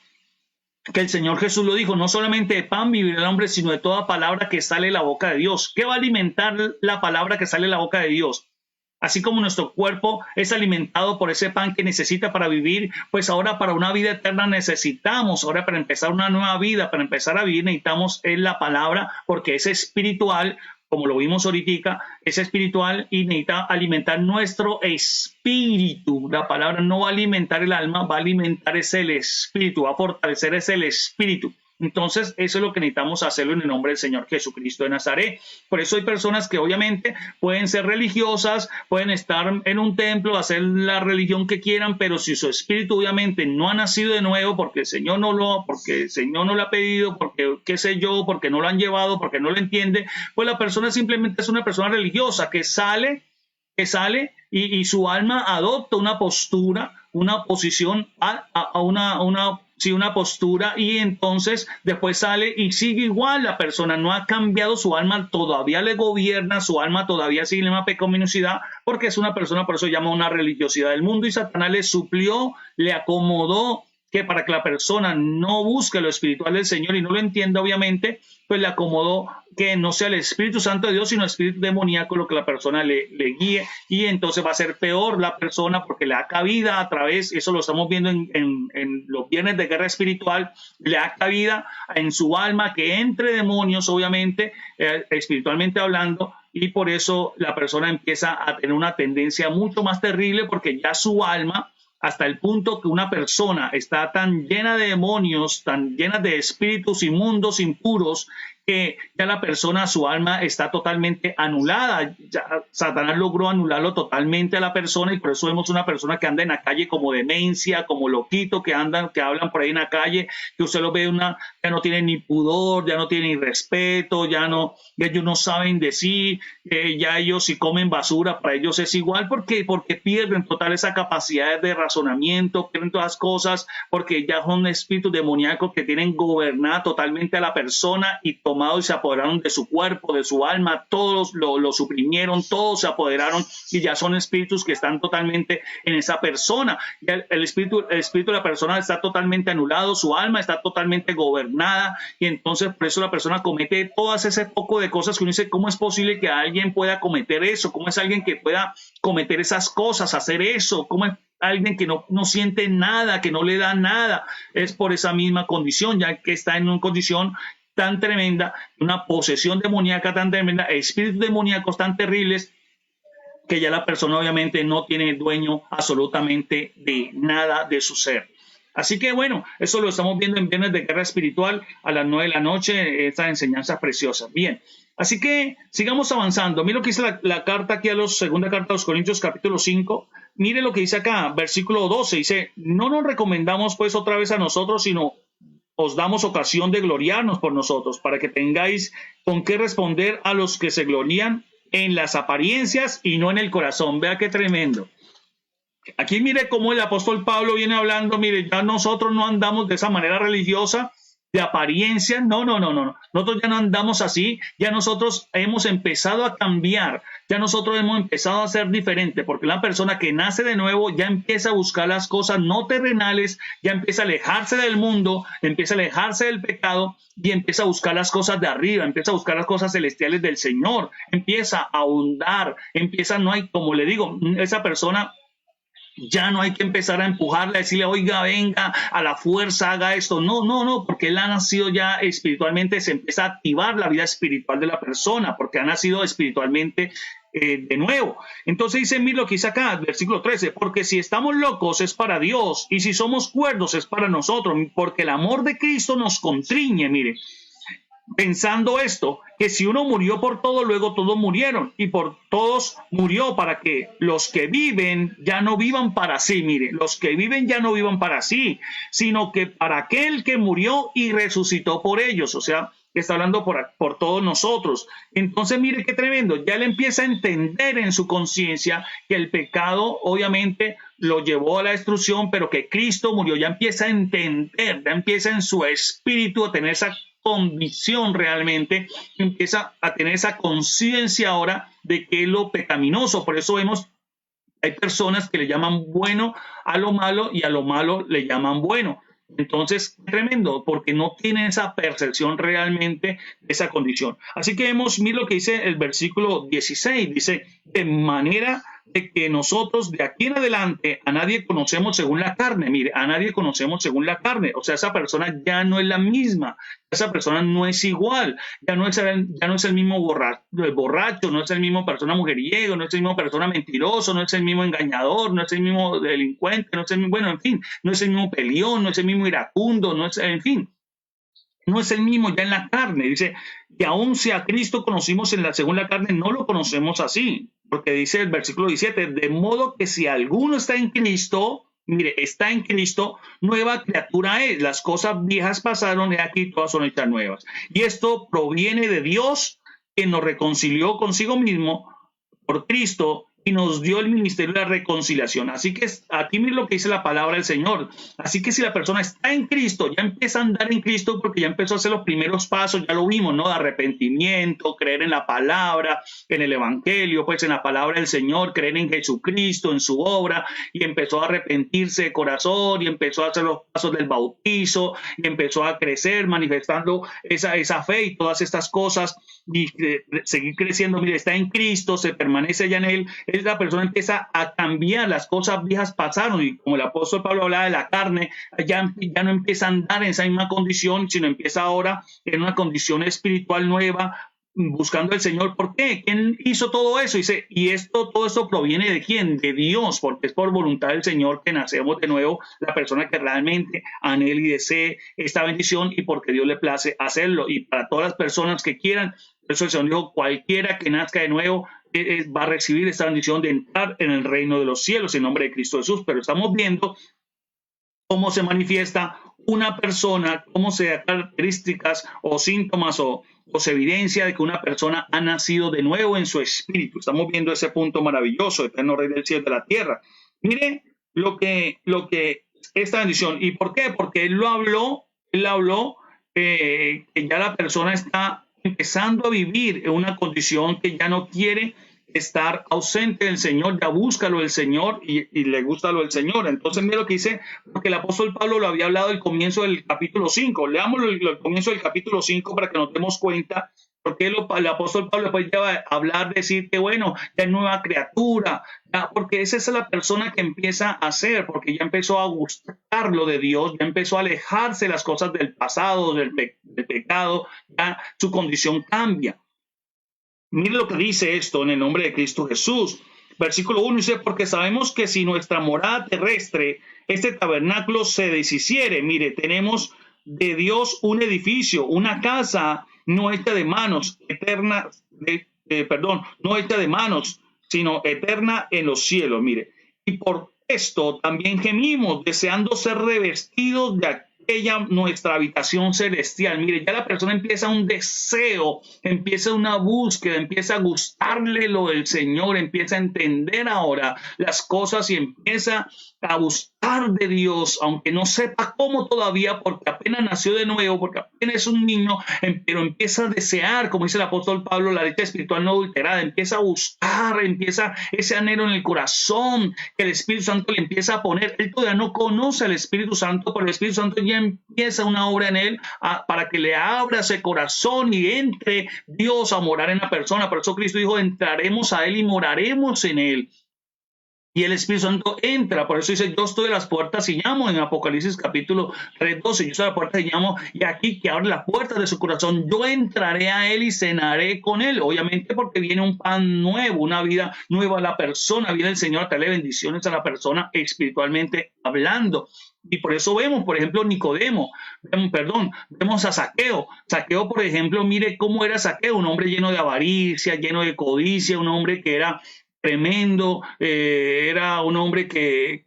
que el Señor Jesús lo dijo, no solamente de pan vivirá el hombre, sino de toda palabra que sale de la boca de Dios. ¿Qué va a alimentar la palabra que sale de la boca de Dios? Así como nuestro cuerpo es alimentado por ese pan que necesita para vivir, pues ahora para una vida eterna necesitamos, ahora para empezar una nueva vida, para empezar a vivir necesitamos la palabra, porque es espiritual, como lo vimos ahorita, es espiritual y necesita alimentar nuestro espíritu. La palabra no va a alimentar el alma, va a alimentar el espíritu, va a fortalecer el espíritu. Entonces, eso es lo que necesitamos hacerlo en el nombre del Señor Jesucristo de Nazaret. Por eso hay personas que obviamente pueden ser religiosas, pueden estar en un templo, hacer la religión que quieran, pero si su espíritu obviamente no ha nacido de nuevo, porque el Señor no lo ha pedido, porque qué sé yo, porque no lo han llevado, porque no lo entiende, pues la persona simplemente es una persona religiosa que sale y su alma adopta una postura, una posición una postura, y entonces después sale y sigue igual. La persona no ha cambiado, su alma todavía le gobierna, su alma todavía sigue en la pecaminosidad, porque es una persona, por eso llama una religiosidad del mundo, y Satanás le suplió, le acomodó que para que la persona no busque lo espiritual del Señor y no lo entienda, obviamente, pues le acomodó que no sea el Espíritu Santo de Dios, sino el espíritu demoníaco lo que la persona le guíe, y entonces va a ser peor la persona, porque le da cabida a través, eso lo estamos viendo en los viernes de guerra espiritual, le da cabida en su alma que entre demonios, obviamente, espiritualmente hablando, y por eso la persona empieza a tener una tendencia mucho más terrible, porque ya su alma, hasta el punto que una persona está tan llena de demonios, tan llena de espíritus inmundos, impuros, que ya la persona, su alma está totalmente anulada. Ya Satanás logró anularlo totalmente a la persona, y por eso vemos una persona que anda en la calle como demencia, como loquito, que hablan por ahí en la calle, que usted lo ve, ya no tiene ni pudor, ya no tiene ni respeto, ellos no saben decir, ya ellos si comen basura, para ellos es igual, porque pierden total esa capacidad de razonamiento, pierden todas las cosas, porque ya son espíritus demoníacos que tienen gobernada totalmente a la persona, y y se apoderaron de su cuerpo, de su alma, todos lo suprimieron, todos se apoderaron, y ya son espíritus que están totalmente en esa persona. Ya el espíritu de la persona está totalmente anulado, su alma está totalmente gobernada, y entonces por eso la persona comete todas ese poco de cosas que uno dice, ¿cómo es posible que alguien pueda cometer eso? ¿Cómo es alguien que pueda cometer esas cosas, hacer eso? ¿Cómo es alguien que no siente nada, que no le da nada? Es por esa misma condición, ya que está en una condición tan tremenda, una posesión demoníaca tan tremenda, espíritus demoníacos tan terribles, que ya la persona obviamente no tiene dueño absolutamente de nada de su ser. Así que bueno, eso lo estamos viendo en Viernes de Guerra Espiritual a las 9 de la noche, estas enseñanzas preciosas. Bien, así que sigamos avanzando. Mira lo que dice la carta aquí segunda carta a los Corintios, capítulo 5. Mire lo que dice acá, versículo 12, dice, no nos recomendamos pues otra vez a nosotros, sino os damos ocasión de gloriarnos por nosotros, para que tengáis con qué responder a los que se glorían en las apariencias y no en el corazón. Vea qué tremendo. Aquí mire cómo el apóstol Pablo viene hablando, mire, ya nosotros no andamos de esa manera religiosa, de apariencia. No, no, no, no, no. Nosotros ya no andamos así, ya nosotros hemos empezado a cambiar, ya nosotros hemos empezado a ser diferente, porque la persona que nace de nuevo ya empieza a buscar las cosas no terrenales, ya empieza a alejarse del mundo, empieza a alejarse del pecado y empieza a buscar las cosas de arriba, empieza a buscar las cosas celestiales del Señor, empieza a ahondar, empieza, no hay, como le digo, esa persona ya no hay que empezar a empujarle, a decirle, oiga, venga, a la fuerza, haga esto. No, no, no, porque él ha nacido ya espiritualmente, se empieza a activar la vida espiritual de la persona, porque ha nacido espiritualmente de nuevo. Entonces dice, mira lo que dice acá, versículo 13, porque si estamos locos es para Dios, y si somos cuerdos es para nosotros, porque el amor de Cristo nos constriñe, mire, pensando esto, que si uno murió por todo, luego todos murieron, y por todos murió para que los que viven ya no vivan para sí, mire, los que viven ya no vivan para sí, sino que para aquel que murió y resucitó por ellos, o sea, que está hablando por todos nosotros. Entonces, mire qué tremendo, ya él empieza a entender en su conciencia que el pecado obviamente lo llevó a la destrucción, pero que Cristo murió, ya empieza a entender, ya empieza en su espíritu a tener esa convicción realmente, empieza a tener esa conciencia ahora de que es lo pecaminoso. Por eso vemos, hay personas que le llaman bueno a lo malo y a lo malo le llaman bueno. Entonces, tremendo, porque no tienen esa percepción realmente de esa condición. Así que vemos, mira lo que dice el versículo 16, dice, de manera de que nosotros de aquí en adelante a nadie conocemos según la carne. Mire, a nadie conocemos según la carne. O sea, esa persona ya no es la misma, esa persona no es igual, ya no es el mismo borracho, no es el mismo persona mujeriego, no es el mismo persona mentiroso, no es el mismo engañador, no es el mismo delincuente, no es el mismo, bueno, en fin, no es el mismo peleón, no es el mismo iracundo, no es, en fin, no es el mismo ya en la carne. Dice que aún si a Cristo conocimos según la carne, no lo conocemos así, porque dice el versículo 17, de modo que si alguno está en Cristo, mire, está en Cristo, nueva criatura es, las cosas viejas pasaron y aquí todas son hechas nuevas. Y esto proviene de Dios, que nos reconcilió consigo mismo por Cristo y nos dio el ministerio de la reconciliación. Así que aquí mira lo que dice la palabra del Señor. Así que si la persona está en Cristo, ya empieza a andar en Cristo porque ya empezó a hacer los primeros pasos, ya lo vimos, ¿no? De arrepentimiento, creer en la palabra, en el evangelio, pues en la palabra del Señor, creer en Jesucristo, en su obra, y empezó a arrepentirse de corazón y empezó a hacer los pasos del bautizo y empezó a crecer manifestando esa fe y todas estas cosas y seguir creciendo. Mire, está en Cristo, se permanece ya en él, la persona empieza a cambiar, las cosas viejas pasaron y como el apóstol Pablo hablaba de la carne, ya no empieza a andar en esa misma condición, sino empieza ahora en una condición espiritual nueva, buscando al Señor. ¿Por qué? ¿Quién hizo todo eso? Dice, y todo esto proviene de quién? De Dios, porque es por voluntad del Señor que nacemos de nuevo, la persona que realmente anhela y desee esta bendición y porque Dios le place hacerlo. Y para todas las personas que quieran, por eso el Señor dijo, cualquiera que nazca de nuevo va a recibir esta bendición de entrar en el reino de los cielos en nombre de Cristo Jesús. Pero estamos viendo cómo se manifiesta una persona, cómo se da características o síntomas o se evidencia de que una persona ha nacido de nuevo en su espíritu. Estamos viendo ese punto maravilloso, eterno Rey del cielo y de la tierra. Mire lo que esta bendición. ¿Y por qué? Porque él habló que ya la persona está empezando a vivir en una condición que ya no quiere estar ausente del Señor, ya busca lo del Señor y le gusta lo del Señor. Entonces mira lo que dice, porque el apóstol Pablo lo había hablado al comienzo del capítulo 5. Leamos el comienzo del capítulo 5 para que nos demos cuenta porque el apóstol Pablo después ya va a hablar, decir que bueno, ya es nueva criatura, ya, porque esa es la persona que empieza a hacer, porque ya empezó a gustar lo de Dios, ya empezó a alejarse de las cosas del pasado, del pecado, ya su condición cambia. Mire lo que dice esto en el nombre de Cristo Jesús. Versículo 1 dice, porque sabemos que si nuestra morada terrestre, este tabernáculo se deshiciere, mire, tenemos de Dios un edificio, una casa no hecha de manos, no hecha de manos, sino eterna en los cielos, mire. Y por esto también gemimos, deseando ser revestidos aquella nuestra habitación celestial. Mire, ya la persona empieza un deseo, empieza una búsqueda, empieza a gustarle lo del Señor, empieza a entender ahora las cosas y empieza a buscar de Dios, aunque no sepa cómo todavía, porque apenas nació de nuevo, porque apenas es un niño, pero empieza a desear, como dice el apóstol Pablo, la leche espiritual no adulterada, empieza a buscar, empieza ese anhelo en el corazón que el Espíritu Santo le empieza a poner. Él todavía no conoce al Espíritu Santo, pero el Espíritu Santo ya empieza una obra en él para que le abra ese corazón y entre Dios a morar en la persona. Por eso Cristo dijo, entraremos a él y moraremos en él. Y el Espíritu Santo entra, por eso dice, yo estoy a las puertas y llamo, en Apocalipsis capítulo 3:12, yo estoy a la puerta y llamo, y aquí que abre la puerta de su corazón, yo entraré a él y cenaré con él, obviamente porque viene un pan nuevo, una vida nueva a la persona, viene el Señor a traerle bendiciones a la persona espiritualmente hablando. Y por eso vemos, por ejemplo, Nicodemo, vemos a Zaqueo. Zaqueo, por ejemplo, mire cómo era Zaqueo, un hombre lleno de avaricia, lleno de codicia, un hombre que era tremendo, era un hombre que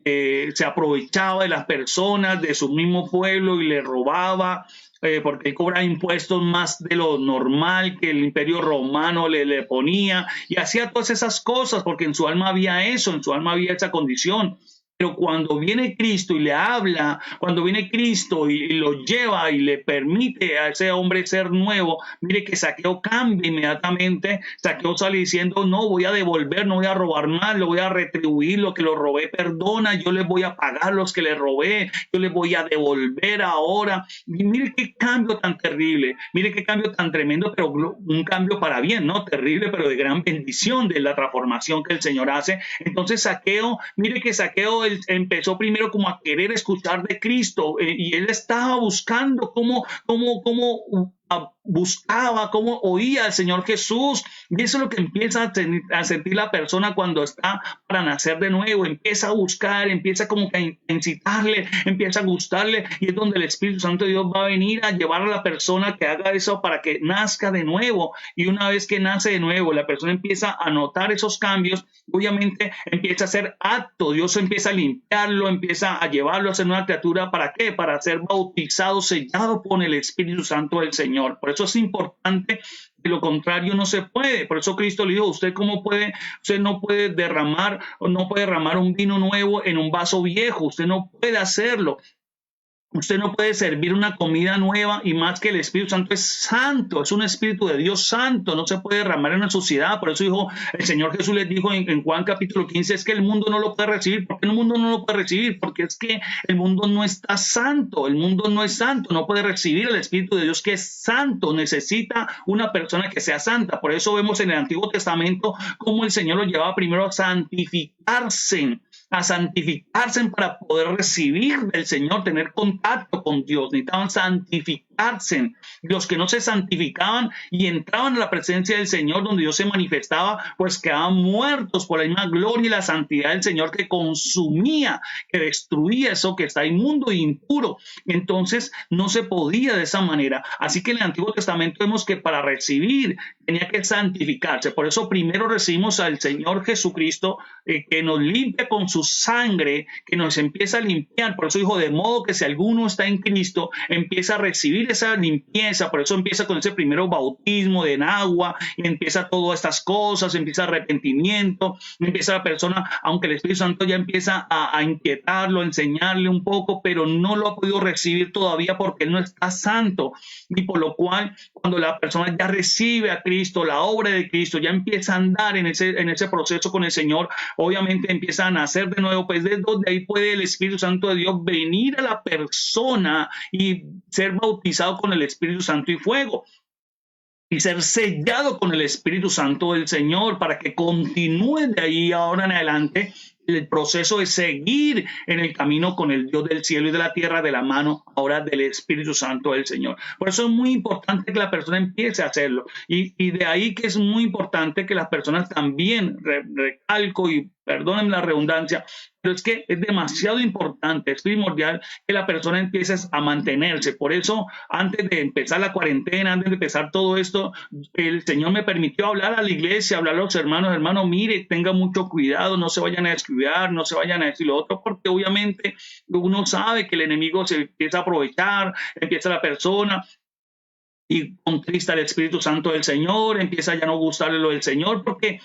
se aprovechaba de las personas, de su mismo pueblo y le robaba, porque él cobraba impuestos más de lo normal que el imperio romano le ponía y hacía todas esas cosas porque en su alma había eso, en su alma había esa condición. Pero cuando viene Cristo y le habla, cuando viene Cristo y lo lleva y le permite a ese hombre ser nuevo, mire que Zaqueo cambia inmediatamente. Zaqueo sale diciendo, no voy a devolver, no voy a robar más, lo voy a retribuir, lo que lo robé, perdona, yo les voy a pagar los que le robé, yo les voy a devolver ahora. Y mire qué cambio tan terrible, mire qué cambio tan tremendo, pero un cambio para bien, ¿no? Terrible, pero de gran bendición de la transformación que el Señor hace. Entonces Zaqueo, mire que Zaqueo él empezó primero como a querer escuchar de Cristo y él estaba buscando cómo buscaba, cómo oía al Señor Jesús. Y eso es lo que empieza a sentir la persona cuando está para nacer de nuevo. Empieza a buscar, empieza como que a incitarle, empieza a gustarle. Y es donde el Espíritu Santo de Dios va a venir a llevar a la persona que haga eso para que nazca de nuevo. Y una vez que nace de nuevo, la persona empieza a notar esos cambios. Obviamente empieza a ser apto. Dios empieza a limpiarlo, empieza a llevarlo a ser una criatura. ¿Para qué? Para ser bautizado, sellado con el Espíritu Santo del Señor. Por eso es importante, de lo contrario no se puede. Por eso Cristo le dijo, usted no puede derramar un vino nuevo en un vaso viejo, usted no puede hacerlo. Usted no puede servir una comida nueva y más que el Espíritu Santo es santo, es un Espíritu de Dios santo, no se puede derramar en la sociedad. Por eso dijo, el Señor Jesús les dijo en Juan capítulo 15, es que el mundo no lo puede recibir. ¿Por qué el mundo no lo puede recibir? Porque es que el mundo no está santo, el mundo no es santo, no puede recibir el Espíritu de Dios que es santo, necesita una persona que sea santa. Por eso vemos en el Antiguo Testamento cómo el Señor lo llevaba primero a santificarse para poder recibir del Señor, tener contacto con Dios. Necesitaban santificarse. Los que no se santificaban y entraban a la presencia del Señor donde Dios se manifestaba, pues quedaban muertos por la misma gloria y la santidad del Señor que consumía, que destruía eso que está inmundo e impuro. Entonces no se podía de esa manera. Así que en el Antiguo Testamento vemos que para recibir tenía que santificarse. Por eso primero recibimos al Señor Jesucristo que nos limpia con su sangre, que nos empieza a limpiar. Por eso dijo, de modo que si alguno está en Cristo, empieza a recibir esa limpieza. Por eso empieza con ese primero bautismo en agua y empieza todas estas cosas, empieza arrepentimiento, empieza la persona, aunque el Espíritu Santo ya empieza a inquietarlo, a enseñarle un poco, pero no lo ha podido recibir todavía porque él no está santo. Y por lo cual, cuando la persona ya recibe a Cristo, la obra de Cristo, ya empieza a andar en ese proceso con el Señor, obviamente empieza a nacer de nuevo, pues desde donde ahí puede el Espíritu Santo de Dios venir a la persona y ser bautizado con el Espíritu Santo y fuego y ser sellado con el Espíritu Santo del Señor para que continúe de ahí ahora en adelante el proceso de seguir en el camino con el Dios del cielo y de la tierra de la mano ahora del Espíritu Santo del Señor. Por eso es muy importante que la persona empiece a hacerlo y de ahí que es muy importante que las personas también, recalco y perdónenme la redundancia, pero es que es demasiado importante, es primordial que la persona empiece a mantenerse. Por eso, antes de empezar la cuarentena, antes de empezar todo esto, el Señor me permitió hablar a la iglesia, hablar a los hermanos, mire, tenga mucho cuidado, no se vayan a descuidar, no se vayan a decir lo otro, porque obviamente uno sabe que el enemigo se empieza a aprovechar, empieza la persona y contrista el Espíritu Santo del Señor, empieza ya no gustarle lo del Señor, porque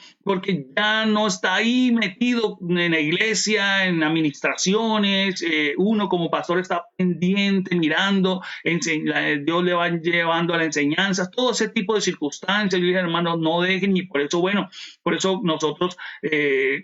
ya no está ahí metido en la iglesia, en administraciones, uno como pastor está pendiente, mirando, Dios le va llevando a la enseñanza, todo ese tipo de circunstancias. Yo dije, hermano, no dejen, y por eso, bueno, por eso nosotros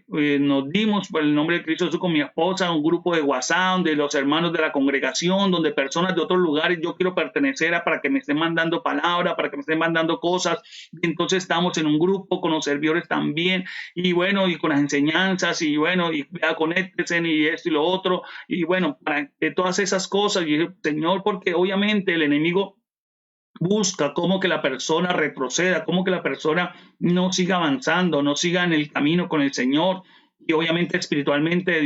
nos dimos por el nombre de Cristo Jesús con mi esposa un grupo de WhatsApp de los hermanos de la congregación, donde personas de otros lugares yo quiero pertenecer a para que me estén mandando palabra, para que me estén mandando cosas. Y entonces estamos en un grupo con los servidores también, y bueno, y con las enseñanzas, y bueno, y ya conéctense, y esto y lo otro, y bueno, para todas esas cosas. Y dije, Señor, porque obviamente el enemigo busca cómo que la persona retroceda, cómo que la persona no siga avanzando, no siga en el camino con el Señor, y obviamente espiritualmente,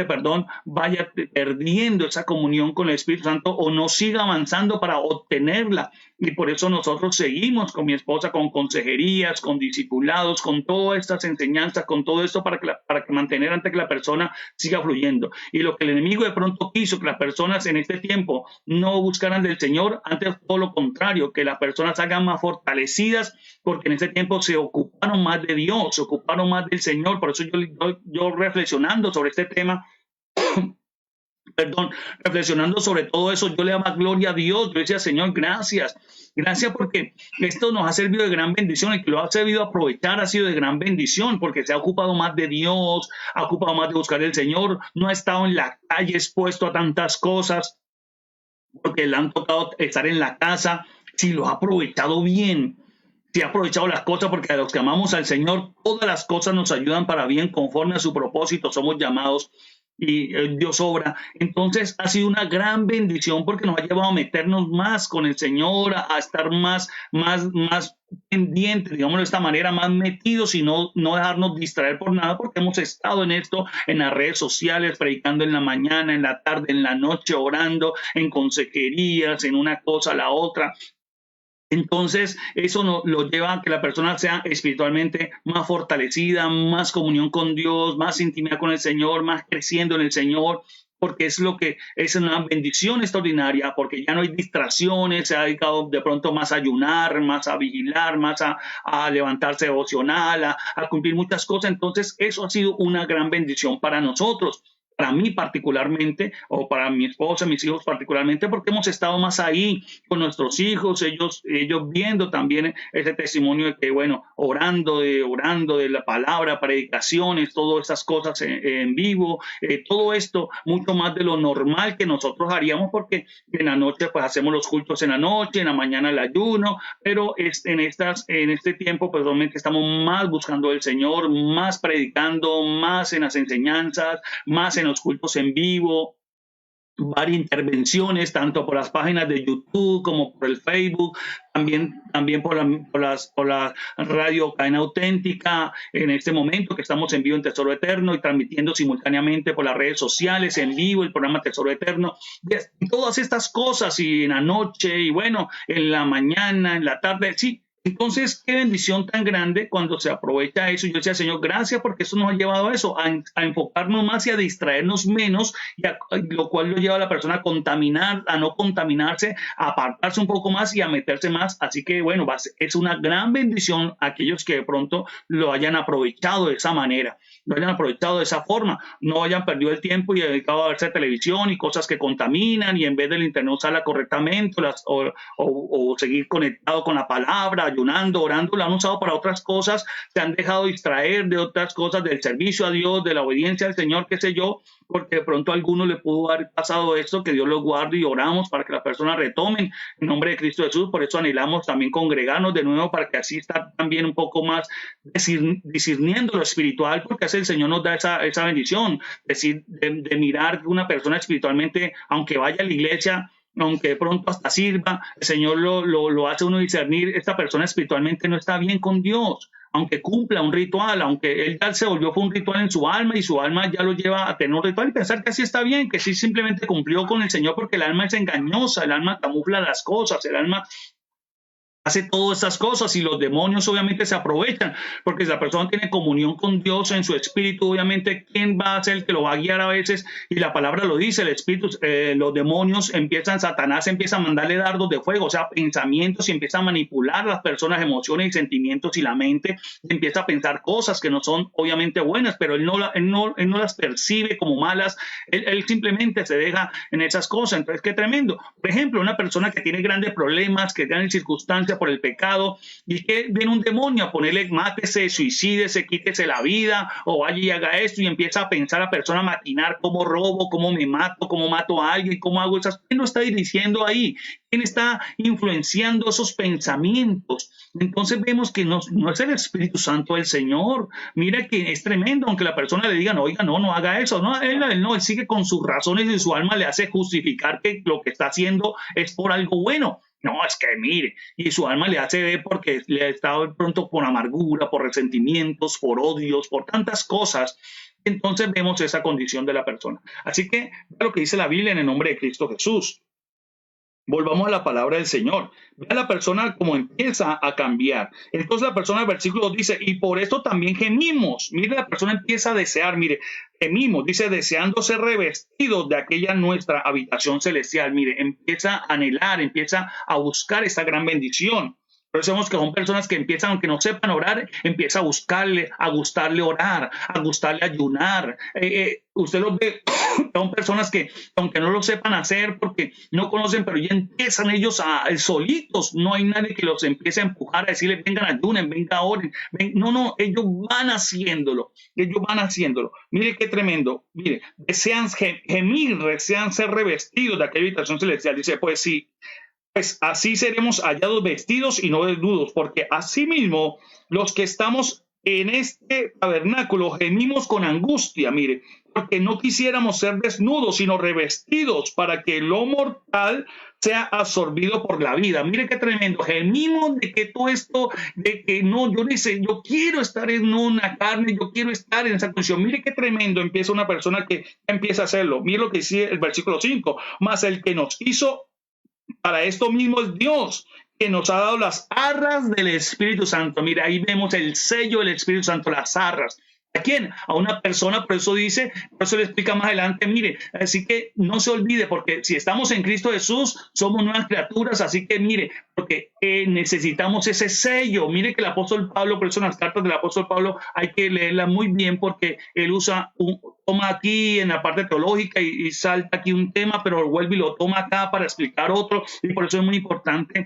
perdón, vaya perdiendo esa comunión con el Espíritu Santo o no siga avanzando para obtenerla. Y por eso nosotros seguimos con mi esposa con consejerías, con discipulados, con todas estas enseñanzas, con todo esto para que mantener antes que la persona siga fluyendo. Y lo que el enemigo de pronto quiso que las personas en este tiempo no buscaran del Señor, antes todo lo contrario, que las personas salgan más fortalecidas, porque en ese tiempo se ocuparon más de Dios, se ocuparon más del Señor. Por eso yo reflexionando sobre este tema, perdón, reflexionando sobre todo eso, yo le daba gloria a Dios. Yo decía, Señor, gracias. Gracias porque esto nos ha servido de gran bendición. El que lo ha sabido aprovechar ha sido de gran bendición, porque se ha ocupado más de Dios, ha ocupado más de buscar al Señor, no ha estado en la calle expuesto a tantas cosas, porque le han tocado estar en la casa. Si lo ha aprovechado bien, si ha aprovechado las cosas, porque a los que amamos al Señor, todas las cosas nos ayudan para bien conforme a su propósito, somos llamados, y Dios obra. Entonces ha sido una gran bendición porque nos ha llevado a meternos más con el Señor, a estar más pendientes, digámoslo de esta manera, más metidos, y no dejarnos distraer por nada, porque hemos estado en esto, en las redes sociales, predicando en la mañana, en la tarde, en la noche, orando, en consejerías, en una cosa, la otra. Entonces, eso lo lleva a que la persona sea espiritualmente más fortalecida, más comunión con Dios, más intimidad con el Señor, más creciendo en el Señor, porque es lo que es una bendición extraordinaria, porque ya no hay distracciones, se ha dedicado de pronto más a ayunar, más a vigilar, más a levantarse devocional, a cumplir muchas cosas. Entonces, eso ha sido una gran bendición para nosotros, para mí particularmente, o para mi esposa, mis hijos particularmente, porque hemos estado más ahí con nuestros hijos, ellos viendo también ese testimonio de que, bueno, orando de la palabra, predicaciones, todas esas cosas en vivo, todo esto mucho más de lo normal que nosotros haríamos, porque en la noche pues hacemos los cultos en la noche, en la mañana el ayuno, pero en este tiempo pues realmente estamos más buscando el Señor, más predicando, más en las enseñanzas, más en los cultos en vivo, varias intervenciones, tanto por las páginas de YouTube como por el Facebook, también por la radio Cadena Auténtica, en este momento que estamos en vivo en Tesoro Eterno y transmitiendo simultáneamente por las redes sociales, en vivo, el programa Tesoro Eterno, y todas estas cosas, y en la noche, y bueno, en la mañana, en la tarde, sí. Entonces, qué bendición tan grande cuando se aprovecha eso. Yo decía, Señor, gracias, porque eso nos ha llevado a eso, a enfocarnos más y a distraernos menos, lo cual lo lleva a la persona a contaminar, a no contaminarse, a apartarse un poco más y a meterse más. Así que, bueno, es una gran bendición a aquellos que de pronto lo hayan aprovechado de esa manera, lo hayan aprovechado de esa forma, no hayan perdido el tiempo y dedicado a verse televisión y cosas que contaminan, y en vez del internet usarla correctamente, o seguir conectado con la palabra, ayunando, orando, lo han usado para otras cosas, se han dejado distraer de otras cosas, del servicio a Dios, de la obediencia al Señor, qué sé yo, porque de pronto a alguno le pudo haber pasado esto. Que Dios los guarde, y oramos para que las personas retomen en nombre de Cristo Jesús. Por eso anhelamos también congregarnos de nuevo, para que así estar también un poco más discerniendo lo espiritual, porque así el Señor nos da esa bendición, de mirar una persona espiritualmente, aunque vaya a la iglesia, aunque de pronto hasta sirva, el Señor lo hace uno discernir, esta persona espiritualmente no está bien con Dios, aunque cumpla un ritual, aunque él ya se volvió, fue un ritual en su alma, y su alma ya lo lleva a tener un ritual y pensar que así está bien, que sí simplemente cumplió con el Señor, porque el alma es engañosa, el alma camufla las cosas, el alma hace todas estas cosas y los demonios obviamente se aprovechan, porque si la persona tiene comunión con Dios en su espíritu, obviamente, ¿quién va a ser el que lo va a guiar a veces? Y la palabra lo dice, el espíritu, los demonios empiezan, Satanás empieza a mandarle dardos de fuego, o sea, pensamientos, y empieza a manipular a las personas, emociones y sentimientos y la mente, y empieza a pensar cosas que no son obviamente buenas, pero él no las percibe como malas, él simplemente se deja en esas cosas. Entonces, qué tremendo. Por ejemplo, una persona que tiene grandes problemas, que tiene circunstancias por el pecado, y que viene un demonio a ponerle, mátese, suicídese, quítese la vida, o vaya y haga esto, y empieza a pensar a persona, a maquinar cómo robo, cómo me mato, cómo mato a alguien, cómo hago esas. ¿Quién lo está dirigiendo ahí? ¿Quién está influenciando esos pensamientos? Entonces vemos que no es el Espíritu Santo del Señor. Mira que es tremendo, aunque la persona le diga, no, oiga, no haga eso. No, él sigue con sus razones y su alma le hace justificar que lo que está haciendo es por algo bueno. No, es que mire, y su alma le hace ver porque le ha estado de pronto por amargura, por resentimientos, por odios, por tantas cosas. Entonces vemos esa condición de la persona. Así que vea lo que dice la Biblia en el nombre de Cristo Jesús. Volvamos a la palabra del Señor. Vea la persona cómo empieza a cambiar. Entonces la persona, el versículo dice, y por esto también gemimos. Mire, la persona empieza a desear, mire, gemimos, dice, deseando ser revestidos de aquella nuestra habitación celestial. Mire, empieza a anhelar, empieza a buscar esa gran bendición. Por eso vemos que son personas que empiezan, aunque no sepan orar, empieza a buscarle, a gustarle orar, a gustarle ayunar. Usted los ve, son personas que, aunque no lo sepan hacer porque no conocen, pero ya empiezan ellos solitos. No hay nadie que los empiece a empujar, a decirles, vengan, ayunen, vengan, oren. No, ellos van haciéndolo. Ellos van haciéndolo. Mire qué tremendo. Mire, desean gemir, desean ser revestidos de aquella habitación celestial. Dice, pues sí. Pues así seremos hallados vestidos y no desnudos, porque asimismo los que estamos en este tabernáculo gemimos con angustia, mire, porque no quisiéramos ser desnudos, sino revestidos para que lo mortal sea absorbido por la vida. Mire qué tremendo, gemimos de que todo esto, de que no, yo quiero estar en una carne, yo quiero estar en esa condición. Mire qué tremendo empieza una persona que empieza a hacerlo. Mire lo que dice el versículo 5, mas el que nos hizo para esto mismo es Dios, que nos ha dado las arras del Espíritu Santo. Mira, ahí vemos el sello del Espíritu Santo, las arras. ¿A quién? A una persona, por eso dice, por eso le explica más adelante, mire, así que no se olvide, porque si estamos en Cristo Jesús, somos nuevas criaturas, así que mire, porque necesitamos ese sello. Mire que el apóstol Pablo, por eso en las cartas del apóstol Pablo hay que leerlas muy bien, porque él toma aquí en la parte teológica y salta aquí un tema, pero vuelve y lo toma acá para explicar otro, y por eso es muy importante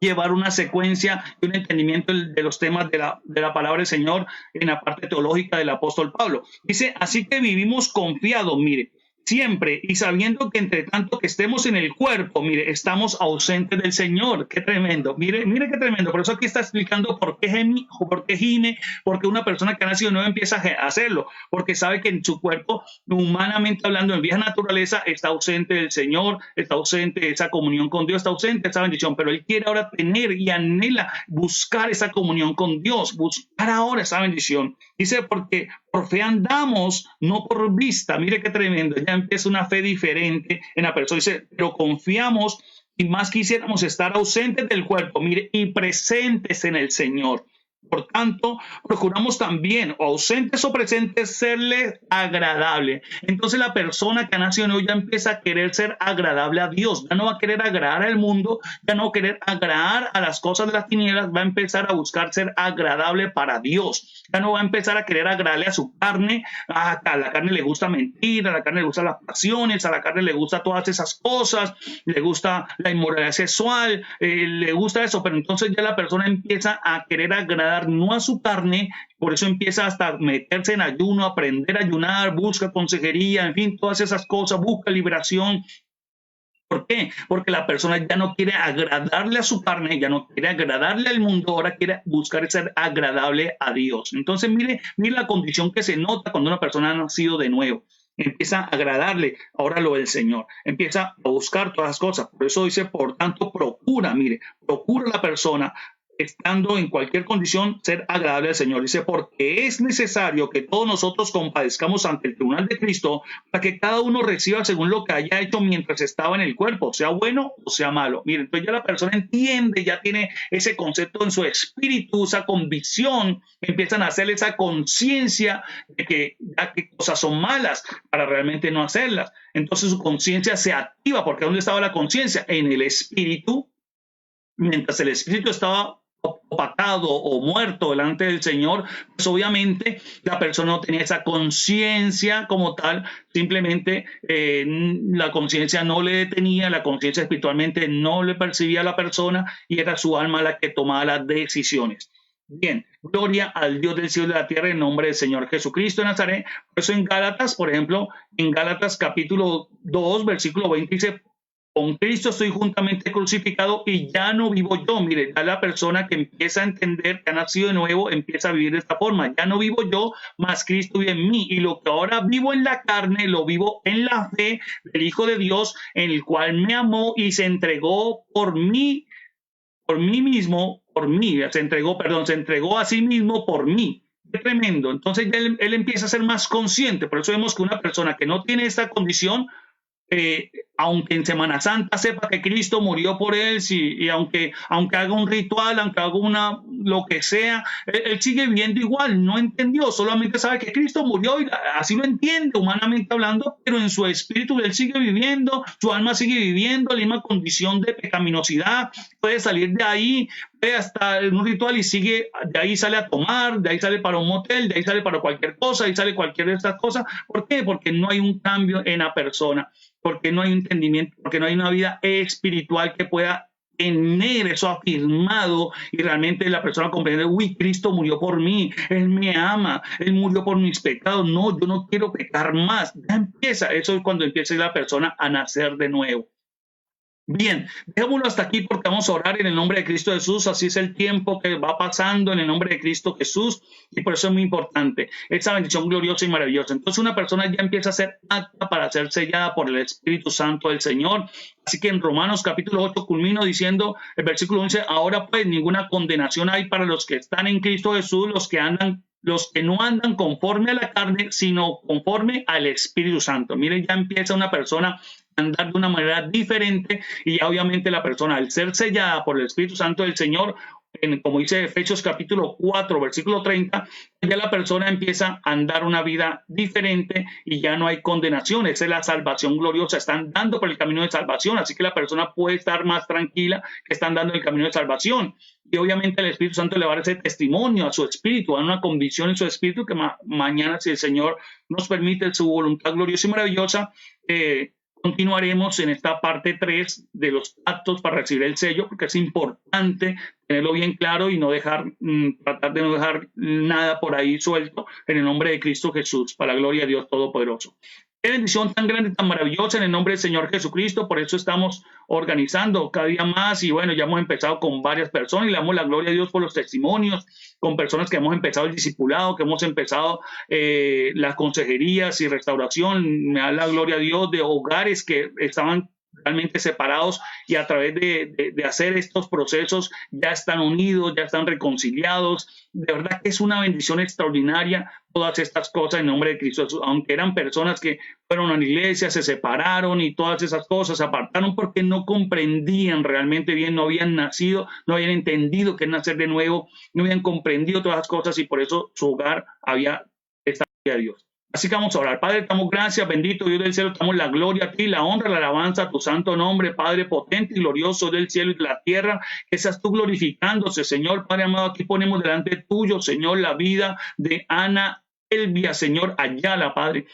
llevar una secuencia y un entendimiento de los temas de la palabra del Señor en la parte teológica del apóstol Pablo. Dice, así que vivimos confiados, mire, siempre y sabiendo que entre tanto que estemos en el cuerpo, mire, estamos ausentes del Señor. Qué tremendo, mire qué tremendo. Por eso aquí está explicando por qué gime, porque una persona que ha nacido nueva empieza a hacerlo, porque sabe que en su cuerpo, humanamente hablando, en vieja naturaleza, está ausente del Señor, está ausente de esa comunión con Dios, está ausente de esa bendición, pero él quiere ahora tener y anhela buscar esa comunión con Dios, buscar ahora esa bendición. Dice, porque por fe andamos, no por vista. Mire qué tremendo, ya empieza una fe diferente en la persona. Dice, pero confiamos y más quisiéramos estar ausentes del cuerpo, mire, y presentes en el Señor. Por tanto, procuramos también, o ausentes o presentes, serle agradable. Entonces la persona que ha nacido hoy ya empieza a querer ser agradable a Dios. Ya no va a querer agradar al mundo, ya no va a querer agradar a las cosas de las tinieblas, va a empezar a buscar ser agradable para Dios. Ya no va a empezar a querer agradarle a su carne. A la carne le gusta mentir, a la carne le gustan las pasiones, a la carne le gusta todas esas cosas, le gusta la inmoralidad sexual, le gusta eso, pero entonces ya la persona empieza a querer agradar no a su carne, por eso empieza hasta meterse en ayuno, aprender a ayunar, busca consejería, en fin, todas esas cosas, busca liberación. ¿Por qué? Porque la persona ya no quiere agradarle a su carne, ya no quiere agradarle al mundo, ahora quiere buscar ser agradable a Dios. Entonces, mire la condición que se nota cuando una persona ha nacido de nuevo. Empieza a agradarle ahora lo del Señor, empieza a buscar todas las cosas. Por eso dice, por tanto, procura la persona estando en cualquier condición, ser agradable al Señor. Dice, porque es necesario que todos nosotros compadezcamos ante el tribunal de Cristo para que cada uno reciba según lo que haya hecho mientras estaba en el cuerpo, sea bueno o sea malo. Miren, entonces ya la persona entiende, ya tiene ese concepto en su espíritu, esa convicción, empiezan a hacerle esa conciencia de que ya qué cosas son malas para realmente no hacerlas. Entonces su conciencia se activa, porque ¿dónde estaba la conciencia? En el espíritu. Mientras el espíritu estaba opacado o muerto delante del Señor, pues obviamente la persona no tenía esa conciencia como tal, simplemente la conciencia no le detenía, la conciencia espiritualmente no le percibía a la persona y era su alma la que tomaba las decisiones. Bien, gloria al Dios del cielo y de la tierra en nombre del Señor Jesucristo de Nazaret. Por eso en Gálatas, por ejemplo, en Gálatas capítulo 2, versículo 20 dice, con Cristo estoy juntamente crucificado y ya no vivo yo. Mire, ya la persona que empieza a entender que ha nacido de nuevo empieza a vivir de esta forma. Ya no vivo yo, mas Cristo vive en mí. Y lo que ahora vivo en la carne, lo vivo en la fe del Hijo de Dios, en el cual me amó y se entregó por mí mismo, se entregó a sí mismo por mí. Qué tremendo. Entonces ya él empieza a ser más consciente. Por eso vemos que una persona que no tiene esta condición, aunque en Semana Santa sepa que Cristo murió por él, y aunque haga un ritual, aunque haga lo que sea, él sigue viviendo igual, no entendió, solamente sabe que Cristo murió y así lo entiende humanamente hablando, pero en su espíritu él sigue viviendo, su alma sigue viviendo la misma condición de pecaminosidad, puede salir de ahí, puede hasta en un ritual y sigue, de ahí sale a tomar, de ahí sale para un motel, de ahí sale para cualquier cosa, de ahí sale cualquier de estas cosas. ¿Por qué? Porque no hay un cambio en la persona, porque no hay entendimiento, porque no hay una vida espiritual que pueda tener eso afirmado y realmente la persona comprende, uy, Cristo murió por mí, Él me ama, Él murió por mis pecados, no, yo no quiero pecar más. Ya empieza, eso es cuando empieza la persona a nacer de nuevo. Bien, dejémoslo hasta aquí porque vamos a orar en el nombre de Cristo Jesús. Así es el tiempo que va pasando en el nombre de Cristo Jesús y por eso es muy importante esa bendición gloriosa y maravillosa. Entonces una persona ya empieza a ser apta para ser sellada por el Espíritu Santo del Señor. Así que en Romanos capítulo 8 culmino diciendo el versículo 11, ahora pues ninguna condenación hay para los que están en Cristo Jesús, los que no andan conforme a la carne, sino conforme al Espíritu Santo. Mire, ya empieza una persona a andar de una manera diferente y ya obviamente la persona al ser sellada por el Espíritu Santo del Señor, como dice Efesios capítulo 4, versículo 30, ya la persona empieza a andar una vida diferente y ya no hay condenación. Esa es la salvación gloriosa. Están dando por el camino de salvación, así que la persona puede estar más tranquila que están dando el camino de salvación. Y obviamente el Espíritu Santo le va a dar ese testimonio a su espíritu, va a dar una convicción en su espíritu que mañana, si el Señor nos permite su voluntad gloriosa y maravillosa, continuaremos en esta parte 3 de los actos para recibir el sello, porque es importante tenerlo bien claro y no tratar de no dejar nada por ahí suelto en el nombre de Cristo Jesús, para la gloria de Dios Todopoderoso. Qué bendición tan grande, tan maravillosa en el nombre del Señor Jesucristo. Por eso estamos organizando cada día más y bueno, ya hemos empezado con varias personas y le damos la gloria a Dios por los testimonios, con personas que hemos empezado el discipulado, que hemos empezado las consejerías y restauración. Me da la gloria a Dios de hogares que estaban realmente separados y a través de hacer estos procesos ya están unidos, ya están reconciliados. De verdad que es una bendición extraordinaria todas estas cosas en nombre de Cristo, aunque eran personas que fueron a la iglesia, se separaron y todas esas cosas, se apartaron porque no comprendían realmente bien, no habían nacido, no habían entendido qué es nacer de nuevo, no habían comprendido todas las cosas y por eso su hogar había estado a Dios. Así que vamos a orar. Padre, damos gracias, bendito Dios del cielo, damos la gloria a ti, la honra, la alabanza a tu santo nombre, Padre potente y glorioso del cielo y de la tierra, que seas tú glorificándose, Señor. Padre amado, aquí ponemos delante tuyo, Señor, la vida de Ana Elvia, Señor, Ayala, Padre.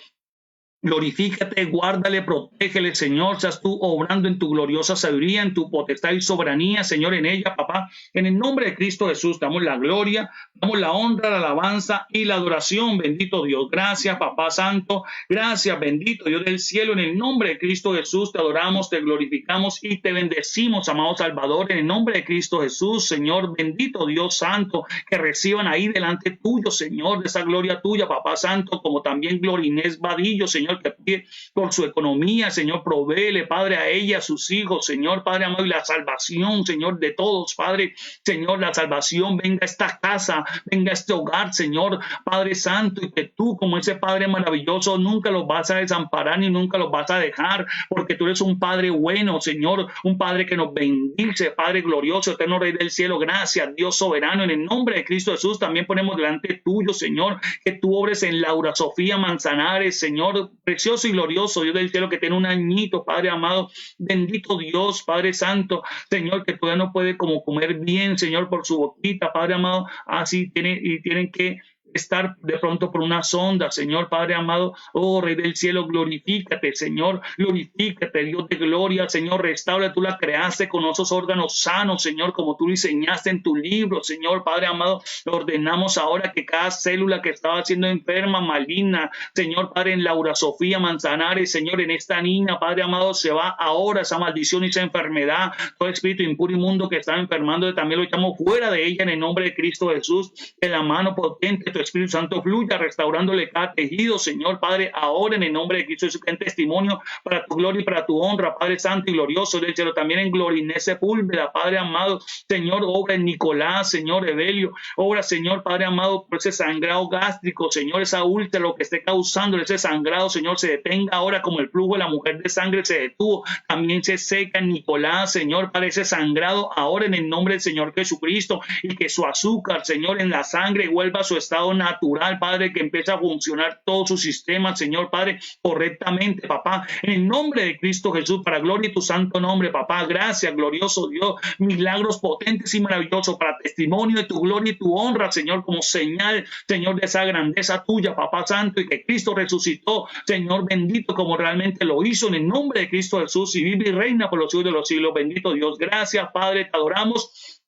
Glorifícate, guárdale, protégele, Señor, seas tú obrando en tu gloriosa sabiduría, en tu potestad y soberanía, Señor, en ella, papá. En el nombre de Cristo Jesús, damos la gloria, damos la honra, la alabanza y la adoración, bendito Dios. Gracias, papá santo, gracias, bendito Dios del cielo. En el nombre de Cristo Jesús, te adoramos, te glorificamos y te bendecimos, amado Salvador. En el nombre de Cristo Jesús, Señor, bendito Dios santo, que reciban ahí delante tuyo, Señor, de esa gloria tuya, papá santo, como también Gloria Inés Vadillo, Señor, Señor, que pide por su economía, Señor, provéele, Padre, a ella, a sus hijos, Señor, Padre amado, y la salvación, Señor, de todos, Padre, Señor, la salvación, venga a esta casa, venga a este hogar, Señor, Padre Santo, y que tú, como ese Padre maravilloso, nunca los vas a desamparar ni nunca los vas a dejar, porque tú eres un Padre bueno, Señor, un Padre que nos bendice, Padre glorioso, eterno Rey del cielo. Gracias, Dios soberano, en el nombre de Cristo Jesús, también ponemos delante tuyo, Señor, que tú obres en Laura Sofía Manzanares, Señor, precioso y glorioso, Dios del cielo, que tiene un añito, Padre amado, bendito Dios, Padre Santo, Señor, que todavía no puede como comer bien, Señor, por su boquita, Padre amado, así tienen que estar de pronto por una sonda, Señor, Padre amado, oh Rey del cielo, glorifícate, Señor, glorifícate, Dios de gloria, Señor, restaura, tú la creaste con esos órganos sanos, Señor, como tú diseñaste en tu libro, Señor, Padre amado, ordenamos ahora que cada célula que estaba siendo enferma, maligna, Señor, Padre, en Laura Sofía Manzanares, Señor, en esta niña, Padre amado, se va ahora esa maldición y esa enfermedad, todo espíritu impuro y inmundo que está enfermando, también lo echamos fuera de ella en el nombre de Cristo Jesús, en la mano potente, tu Espíritu Santo fluya, restaurándole cada tejido, Señor, Padre, ahora en el nombre de Cristo Jesús, en testimonio para tu gloria y para tu honra, Padre Santo y glorioso del cielo, también en Gloria Inés Sepúlveda, Padre amado, Señor, obra en Nicolás, Señor, Evelio, obra, Señor, Padre amado, por ese sangrado gástrico, Señor, esa úlcera, lo que esté causando ese sangrado, Señor, se detenga ahora como el flujo de la mujer de sangre se detuvo, también se seca en Nicolás, Señor, para ese sangrado, ahora en el nombre del Señor Jesucristo, y que su azúcar, Señor, en la sangre vuelva a su estado natural, Padre, que empiece a funcionar todo su sistema, Señor, Padre, correctamente, papá, en el nombre de Cristo Jesús, para gloria y tu santo nombre, papá, gracias, glorioso Dios, milagros potentes y maravillosos para testimonio de tu gloria y tu honra, Señor, como señal, Señor, de esa grandeza tuya, papá santo, y que Cristo resucitó, Señor bendito, como realmente lo hizo, en el nombre de Cristo Jesús, y vive y reina por los siglos de los siglos, bendito Dios, gracias, Padre, te adoramos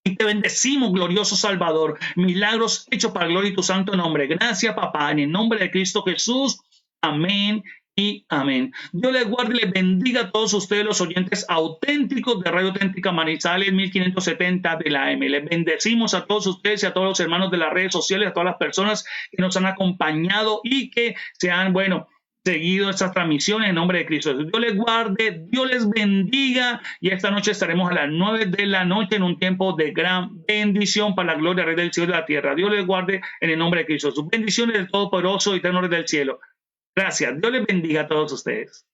y te bendecimos, glorioso Salvador. Milagros hechos para gloria y tu santo nombre. Gracias, papá, en el nombre de Cristo Jesús. Amén y amén. Dios les guarde y les bendiga a todos ustedes, los oyentes auténticos de Radio Auténtica Manizales 1570 de la AM. Les bendecimos a todos ustedes y a todos los hermanos de las redes sociales, a todas las personas que nos han acompañado y que se han, seguido estas transmisiones en nombre de Cristo. Dios les guarde, Dios les bendiga y esta noche estaremos a las 9 de la noche en un tiempo de gran bendición para la gloria Rey del cielo y de la tierra. Dios les guarde en el nombre de Cristo. Sus bendiciones del Todopoderoso y eterno Rey del cielo. Gracias. Dios les bendiga a todos ustedes.